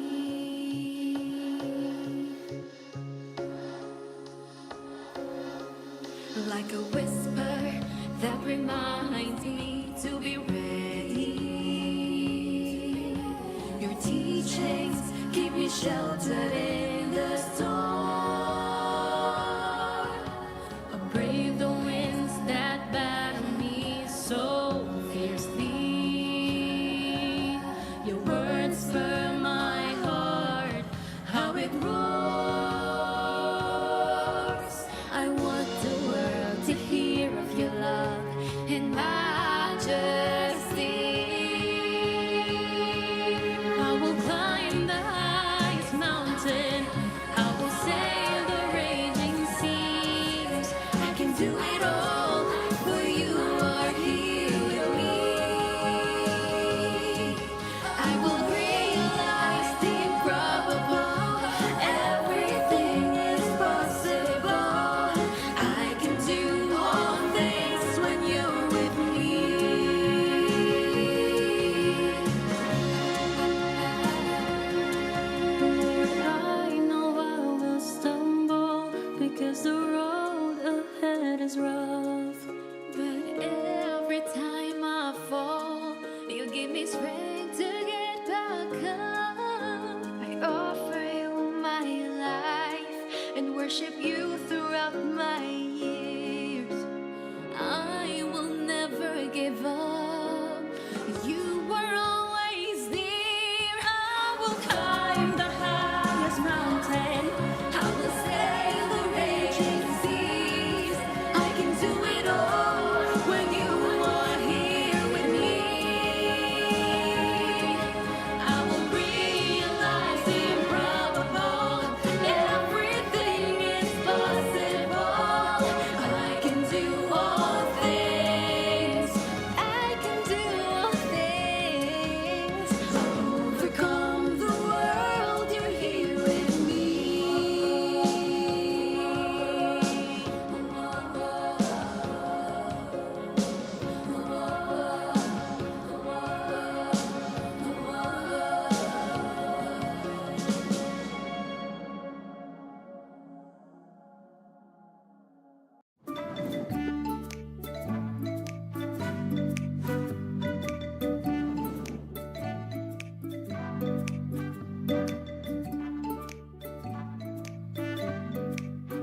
Like a whisper that reminds me to be ready. Your teachings keep me sheltered in the storm. I brave the winds that battle me so fiercely. Your words spur my heart, how it roars. I want the world to hear of your love and majesty. I will climb the highest mountain. I will sail the raging seas. I can do it all, for you are here with me. I will realize the improbable. Everything is possible. I can do all things when you're with me. I know I will stumble because the road ahead is rough. But every time I fall, you give me strength to get back up. I offer you my life and worship you throughout my years. I will never give up. You were always there. I will climb the highest mountain. I will sail the raging seas. I can do it all when you are here with me. I will realize the improbable. Everything is possible. I can do all things. I can do all things. Overcome the world. You're here with me.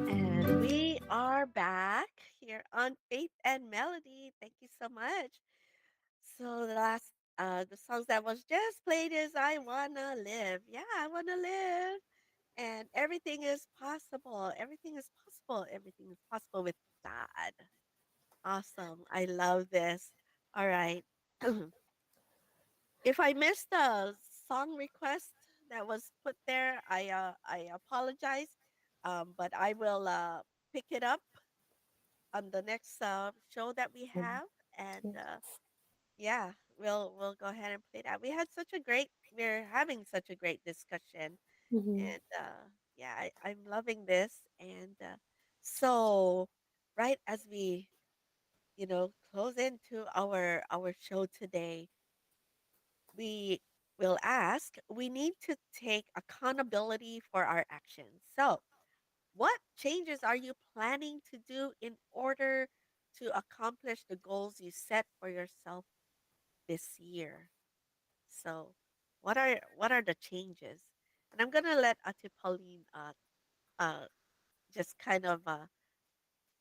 And we are back here on Faith and Melody. Thank you so much. So the songs that was just played is "I Wanna Live." Yeah, I wanna live, and everything is possible. Everything is possible. Everything is possible with God. Awesome. I love this. All right. If I missed a song request that was put there, I apologize. But I will pick it up on the next show that we Mhm. have, and Yes. yeah, we'll go ahead and play that. We're having such a great discussion, Mhm. and yeah, I'm loving this. And so, right as we close into our show today, we will ask. We need to take accountability for our actions. So, what changes are you planning to do in order to accomplish the goals you set for yourself this year? So, what are the changes? And I'm gonna let Ate Pauline uh just kind of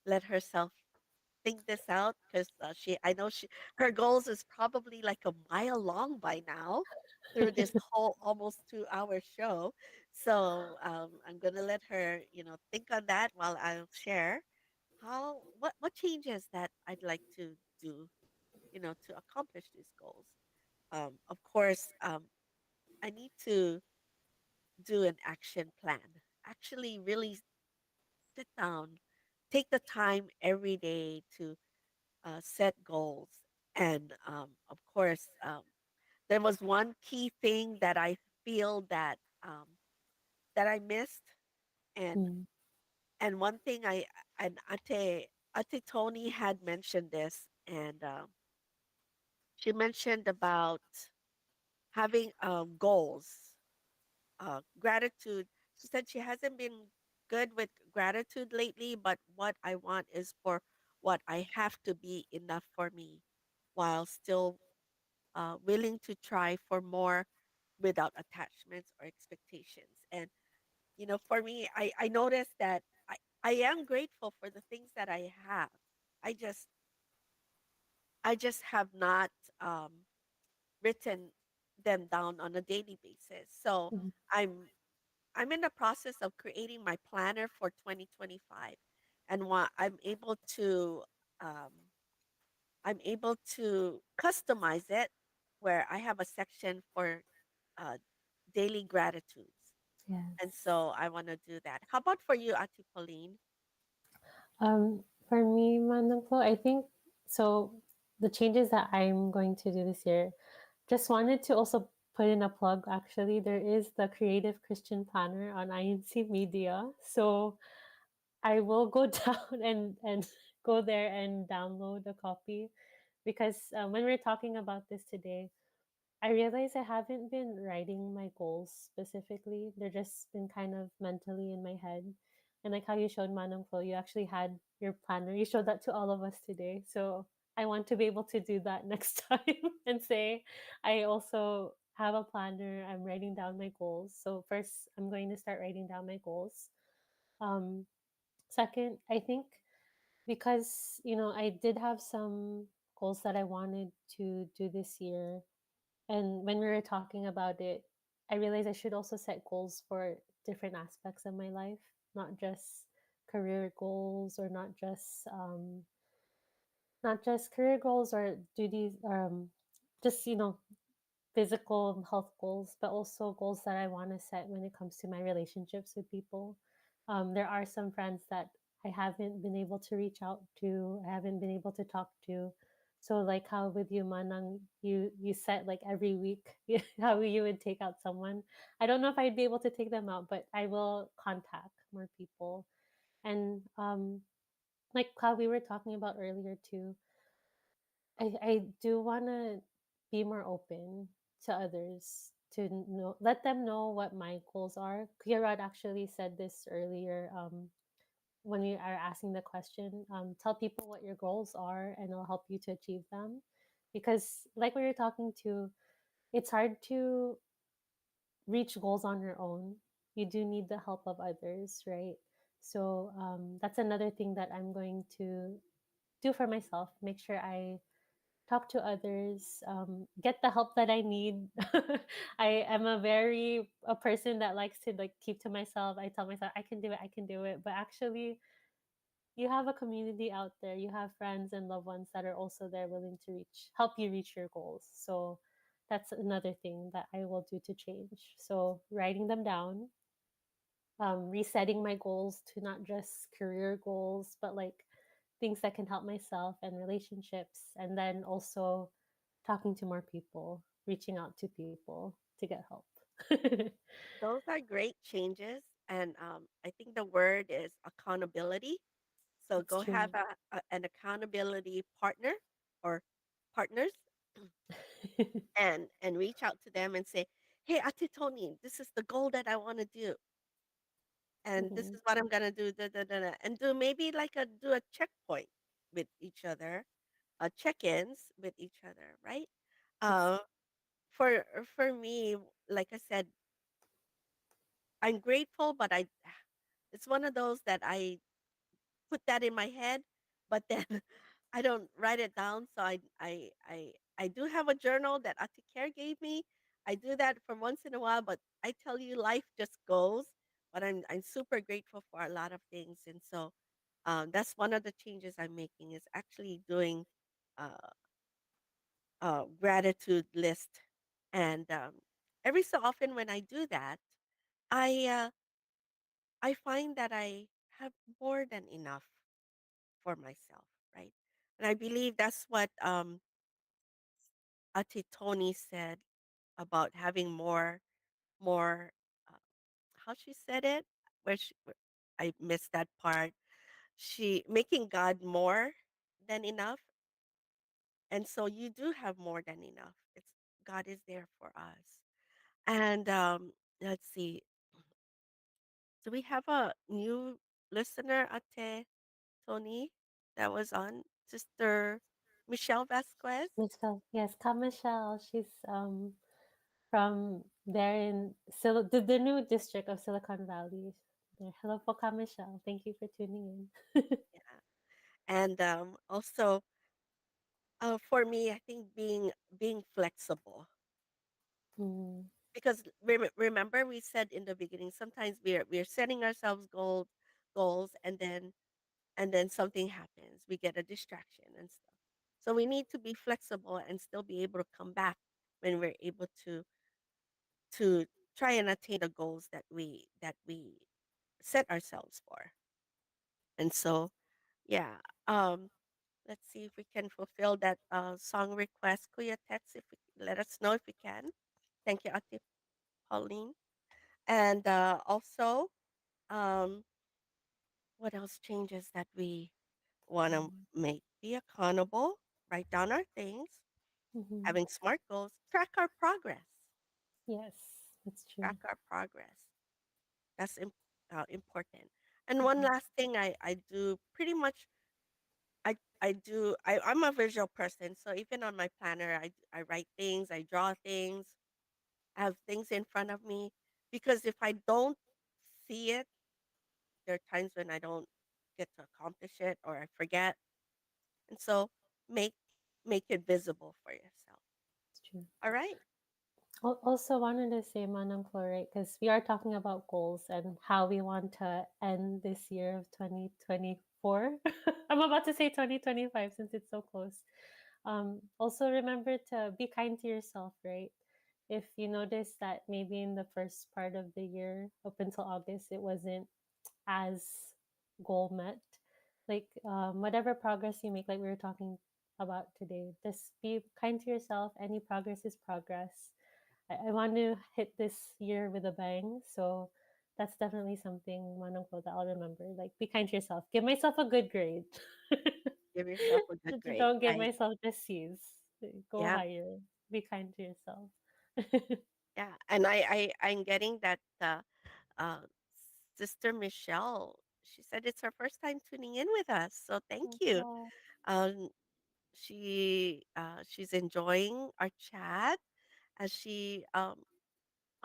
let herself think this out because I know her goals is probably like a mile long by now. through this whole almost 2 hour show. So I'm gonna let her, think on that while I'll share what changes that I'd like to do, to accomplish these goals. Of course, I need to do an action plan. Actually, really sit down, take the time every day to set goals, and of course, there was one key thing that I feel that I missed, and Mm, one thing and Ate Tony had mentioned this, and she mentioned about having goals, gratitude. She said she hasn't been good with gratitude lately, but what I want is for what I have to be enough for me, while still willing to try for more without attachments or expectations. And for me, I noticed that I am grateful for the things that I have. I just I just have not um, written them down on a daily basis. So mhm. I'm I'm in the process of creating my planner for 2025, and what um, I'm able to customize it where I have a section for uh, daily gratitudes, and Yes. so I want to do that. How about for you, Ati Pauline? For me, Manangko, I think so. The changes that I'm going to do this year, just wanted to also put in a plug. Actually, there is the Creative Christian Planner on INC Media, so I will go down and go there and download a copy because when we're talking about this today, I realize I haven't been writing my goals specifically. They're just been kind of mentally in my head. And like how you showed Manong Flo, you actually had your planner. You showed that to all of us today. So I want to be able to do that next time and say, I also have a planner. I'm writing down my goals. So first, I'm going to start writing down my goals. Um, Second, I think because, I did have some goals that I wanted to do this year, and when we were talking about it, I realized I should also set goals for different aspects of my life, not just career goals or not just career goals or duties, just physical health goals, but also goals that I want to set when it comes to my relationships with people. There are some friends that I haven't been able to reach out to, I haven't been able to talk to. So like how with you, Manang, you set like every week how you would take out someone. I don't know if I'd be able to take them out, but I will contact more people. And like how we were talking about earlier too, I do want to be more open to others, to let them know what my goals are. Kierad actually said this earlier, when we are asking the question, tell people what your goals are and it'll help you to achieve them. Because like we were talking to, it's hard to reach goals on your own. You do need the help of others, right? So that's another thing that I'm going to do for myself. Make sure I talk to others, get the help that I need. I am a person that likes to like keep to myself. I tell myself I can do it, but actually you have a community out there. You have friends and loved ones that are also there willing to help you reach your goals. So that's another thing that I will do to change. So writing them down, resetting my goals to not just career goals, but like things that can help myself and relationships. And then also talking to more people, reaching out to people to get help. Those are great changes, and I think the word is accountability. So It's go true. have an accountability partner or partners, and reach out to them and say, "Hey, Ate Tony, this is the goal that I want to do, and this Mhm. is what I'm gonna do." Da, da, da, da. And do maybe like a checkpoint with each other, check-ins with each other, right? It's Uh, for me, like I said, I'm grateful, but it's one of those that I put that in my head, but then I don't write it down. So I do have a journal that Ate Care gave me. I do that from once in a while, but I tell you, life just goes. But I'm super grateful for a lot of things, and so that's one of the changes I'm making is actually doing uh, gratitude list, and every so often when I do that, I uh, I find that I have more than enough for myself, right? And I believe that's what Ate Tony said about having more. Uh, how she said it? I missed that part. She making God more than enough, and so you do have more than enough. It's God is there for us. And let's see, do we have a new listener, Ate Tony, that was on Sister Michelle Vasquez? Michelle, yes, come Michelle. She's from there in the new district of Silicon Valley. There. Hello po ka Michelle. Thank you for tuning in. Yeah. And also, for me, I think being flexible, Mm, because remember we said in the beginning sometimes we're setting ourselves goals, and then something happens, we get a distraction and stuff, so we need to be flexible and still be able to come back when we're able to try and attain the goals that we set ourselves for. And so, yeah, um let's see if we can fulfill that song request. Kuya Tex, if we, let us know if we can. Thank you, Ate Pauline. And also, um, what else changes that we want to mm, make? Be accountable, write down our things, mhm. having smart goals, track our progress, Yes, that's track true. our progress. That's important. And one Mhm, last thing I do pretty much, I'm a visual person. So even on my planner, I write things, I draw things, I have things in front of me, because if I don't see it, there are times when I don't get to accomplish it or I forget. And so make make it visible for yourself. it's true. All right. Also wanted to say Manang Flore, because we are talking about goals and how we want to end this year of 2024. I'm about to say 2025 since it's so close. Also remember to be kind to yourself, right? If you notice that maybe in the first part of the year up until August it wasn't as goal met, like whatever progress you make, like we were talking about today, just be kind to yourself. Any progress is progress. I want to hit this year with a bang. So that's definitely something Manong ko that I'll remember. Like be kind to yourself. Give myself a good grade. Give yourself a good grade. Don't give Right. myself just C's. Go Yeah. higher. Be kind to yourself. Yeah. And I'm getting that uh, Sister Michelle, she said it's her first time tuning in with us. So thank you. Wow. Um, she's enjoying our chat as she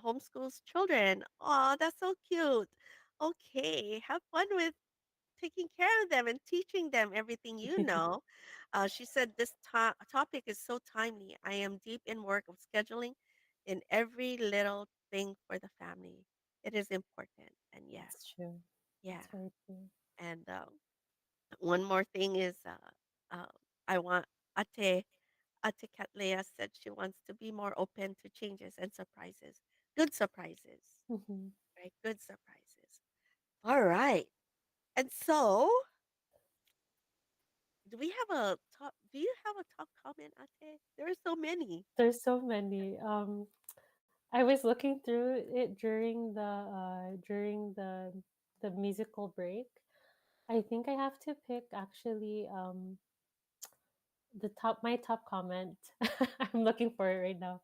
homeschools children. Oh, that's so cute. Okay, have fun with taking care of them and teaching them everything you know. She said this topic is so timely. I am deep in work of scheduling in every little thing for the family. It is important. And yes, That's true. yeah. That's very true. And one more thing is I want Ate Ate Catlea said she wants to be more open to changes and surprises. Good surprises, Hmm. right? Good surprises. All right. And so, do you have a top comment, Ate? There are so many. There's so many. I was looking through it during the musical break. I think I have to pick actually the top my top comment. I'm looking for it right now.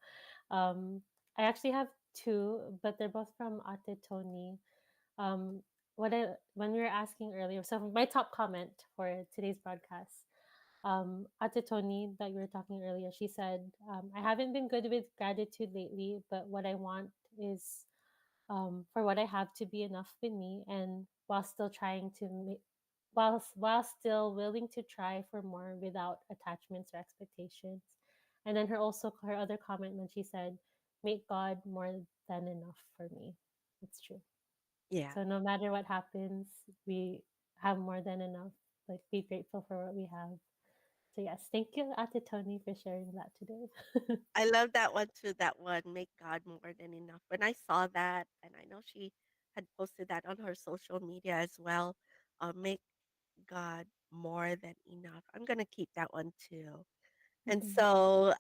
Um, I actually have two, but they're both from Ate Tony. Um, when we were asking earlier, so my top comment for today's broadcast, Ate Tony that you were talking earlier, she said, "I haven't been good with gratitude lately, but what I want is for what I have to be enough with me, and while still trying to make." While still willing to try for more without attachments or expectations. And then her other comment when she said, make God more than enough for me. It's true. Yeah, So no matter what happens, we have more than enough. Like be grateful for what we have. So yes, thank you, Ate Tony, for sharing that today. I love that one too. That one, make God more than enough. When I saw that, and I know she had posted that on her social media as well, make God more than enough. I'm gonna keep that one too. And Mhm. so,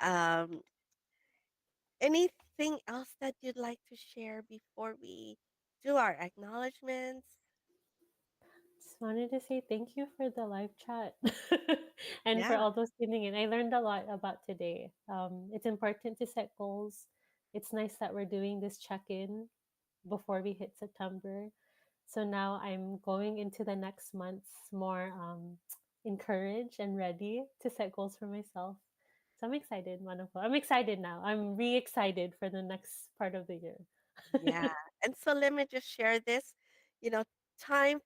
anything else that you'd like to share before we do our acknowledgments? Just wanted to say thank you for the live chat and for Yeah, all those tuning in. I learned a lot about today. It's important to set goals. It's nice that we're doing this check in before we hit September. So now I'm going into the next months more encouraged and ready to set goals for myself. So I'm excited, wonderful. I'm excited now. I'm re excited for the next part of the year. yeah. And so let me just share this. You know, time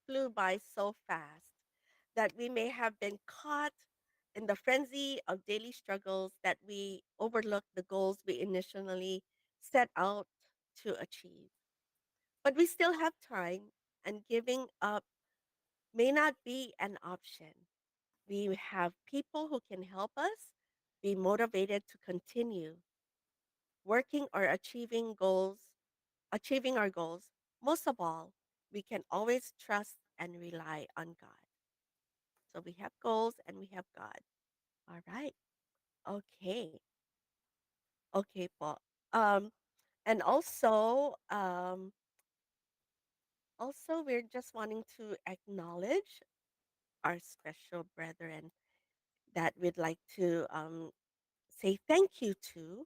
flew by so fast that we may have been caught in the frenzy of daily struggles that we overlooked the goals we initially set out to achieve. But we still have time, and giving up may not be an option. We have people who can help us be motivated to continue working or achieving our goals. Most of all, we can always trust and rely on God. So we have goals and we have God. All right. Okay. Okay, Paul. Um, and also we're just wanting to acknowledge our special brethren that we'd like to say thank you to.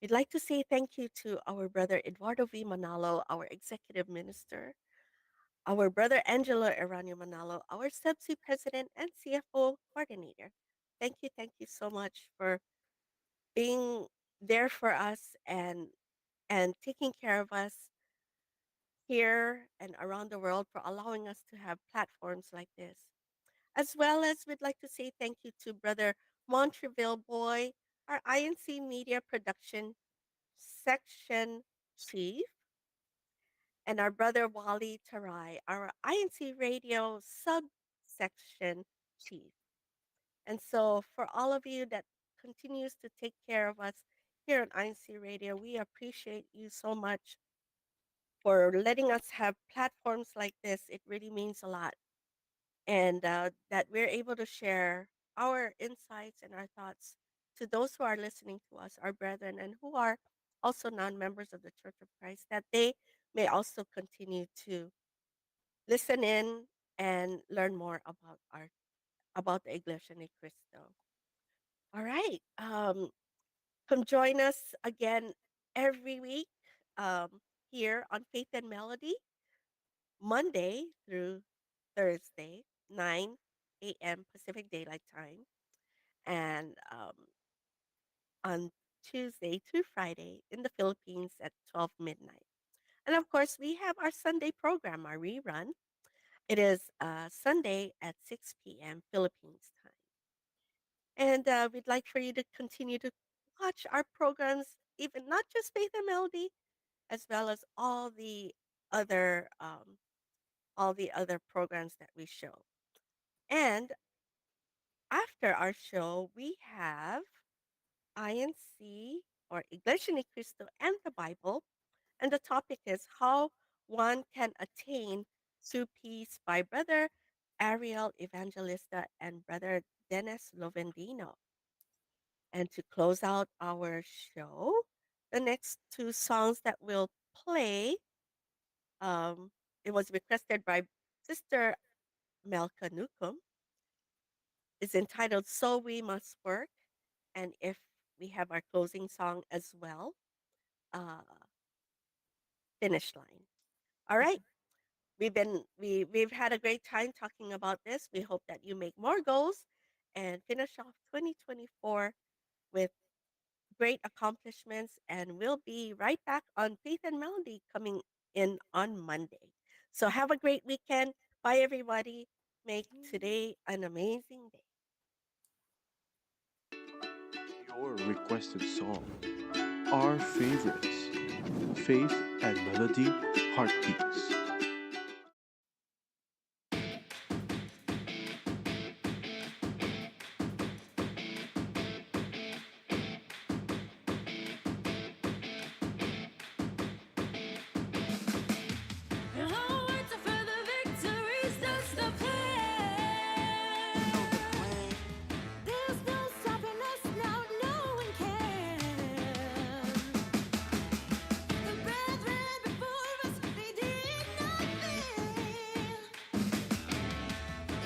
We'd like to say thank you to our brother Eduardo V. Manalo, our executive minister, our brother Angelo Eranio Manalo, our CEBSI president and CFO coordinator. Thank you so much for being there for us and taking care of us here and around the world for allowing us to have platforms like this. As well as we'd like to say thank you to Brother Montreville Boy, our INC Media Production Section Chief, and our brother Wally Tarai, our INC Radio Subsection Chief. And so for all of you that continues to take care of us here on INC Radio, we appreciate you so much for letting us have platforms like this. It really means a lot. And that we're able to share our insights and our thoughts to those who are listening to us, our brethren, and who are also non members of the Church of Christ, that they may also continue to listen in and learn more about the Iglesia Ni Cristo. All right. Come join us again every week here on Faith and Melody, Monday through Thursday, 9 a.m. Pacific Daylight Time, and on Tuesday through Friday in the Philippines at 12 midnight. And of course, we have our Sunday program, our rerun. It is Sunday at 6 p.m. Philippines time. And we'd like for you to continue to watch our programs, even not just Faith and Melody, as well as other all the other programs that we show. And after our show, we have INC or Iglesia Ni Cristo and the Bible. And the topic is how one can attain true peace by Brother Ariel Evangelista and Brother Dennis Lovendino. And to close out our show, the next two songs that we'll play, um, it was requested by Sister Melka Newcomb, is entitled So We Must Work. And if we have our closing song as well, uh, Finish Line. All right. We've had a great time talking about this. We hope that you make more goals and finish off 2024 with great accomplishments, and we'll be right back on Faith and Melody coming in on Monday. So have a great weekend. Bye everybody. Make today an amazing day. Your requested song. our favorites, Faith and Melody Heartbeats. Onward to further victories, that's the plan. There's no stopping us now, no one can. The brethren before us, they did not fear.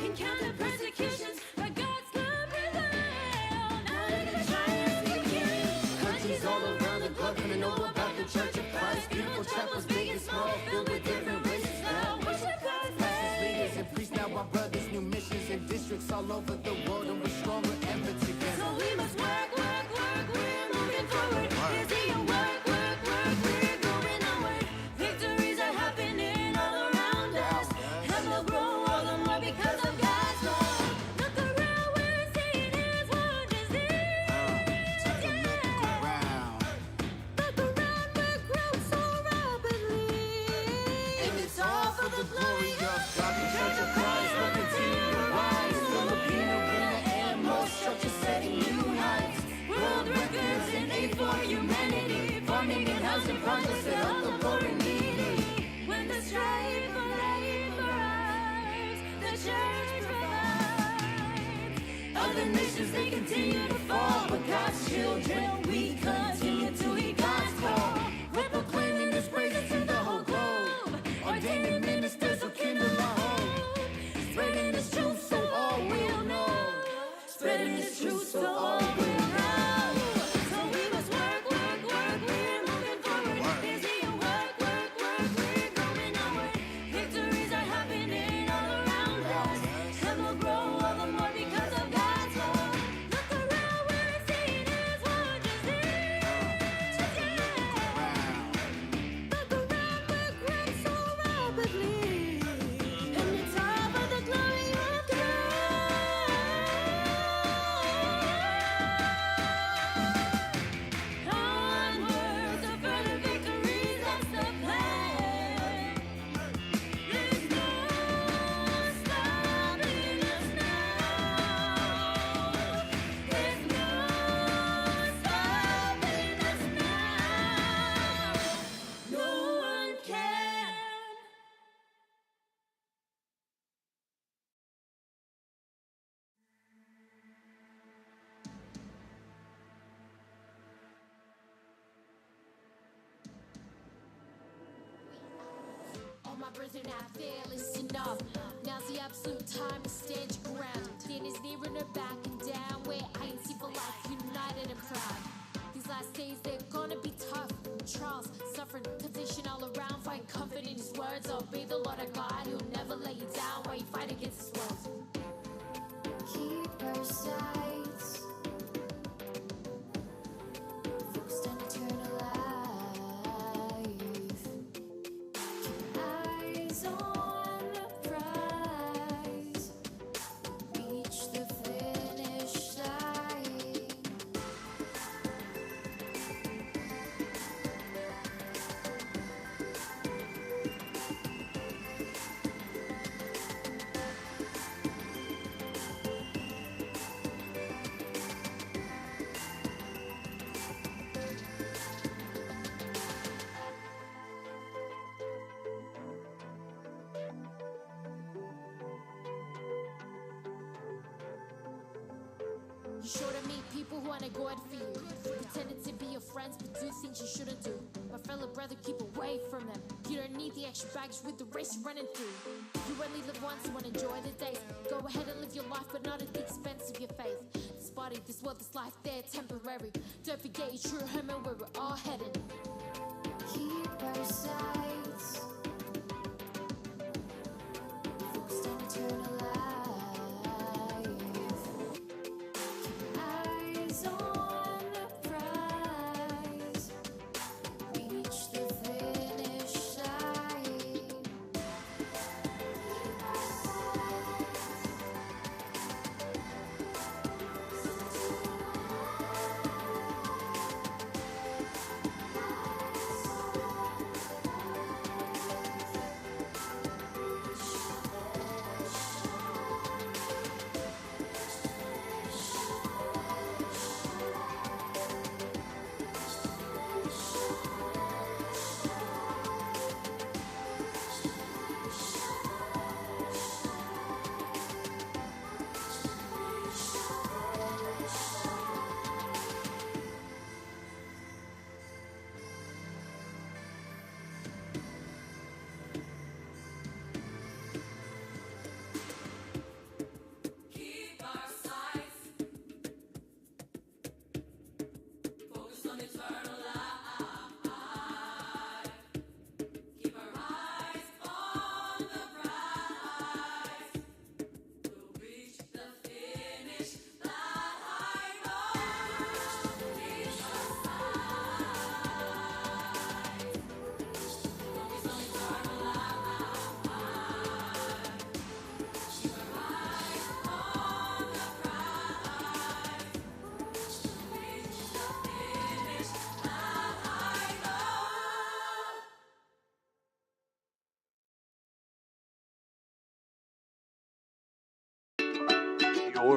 Encounter persecutions, but God's love prevailed. Now let the triumphs begin. Countries all around the globe wanna know about the Church of Christ. Beautiful chapels, big and small, filled with different races. Now worship God's Pastors, leaders, and priests, now our brothers, new missions and districts all over the world, and we're stronger ever together. So we must work, work, work, we're moving forward. Busy and work, work, work, we're going onward. Victories are happening all around us. And we'll grow all the more because of God's love. Look around, we're seeing His wonders Take a look around. Look around, we're growing so rapidly. And it's all for the glory of God. The Church of Christ will continue to rise. Filipino in the air, most churches setting new heights. World records in aid for humanity. Farming and housing projects to help the poor and needy. When the strife for life arrives, the church provides. Other nations, they continue to fall, but God's children, we continue to heed God's call. We're proclaiming His praises to the whole globe. Ordaining ministers who kindle our hope. Spreading His truth so all will know. Spreading His truth so all will know. So we must work, work, work, we're moving forward. Busy and work, work, work, we're going onward. Victories are happening all around us. And we'll grow all the more because of God's love. Look around, we're seeing His wonders Take a look around. Look around, we're growing so rapidly. And it's all for the glory of God. Onward to further victories, that's the plan. There's no stopping us now. There's no stopping us now. No one can. All my brethren out there, listen up. Now's the absolute time to stand your ground. It is near and no backing down. Where INC for life, united and proud. These last days, they're gonna be tough. Trials, suffering, temptation all around. Find comfort in His words. Obey the Lord our God. He'll never let you down while you fight against this world. Keep our sights focused on eternal life. Eyes on the prize. Reach the finish line. You're sure to meet people who aren't God for you. Pretending to be your friends, but do things you shouldn't do. My fellow brother, keep away from them. You don't need the extra baggage with the race you're running through. You only live once, you want to enjoy the days. Go ahead and live your life, but not at the expense of your faith. This body, this world, this life, they're temporary. Don't forget your true home and where we're all headed. Keep our sights focused on eternal life. Eyes on the prize. Reach the finish line.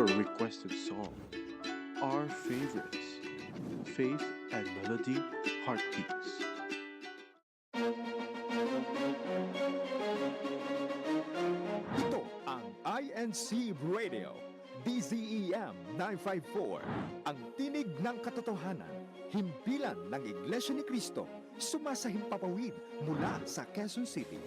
your requested song. Our favorites. Faith and Melody Heartbeats. Ito ang INCRadio, DZEM 954, ang tinig ng katotohanan, himpilan ng Iglesia ni Cristo, sumasahimpapawid mula sa Quezon City.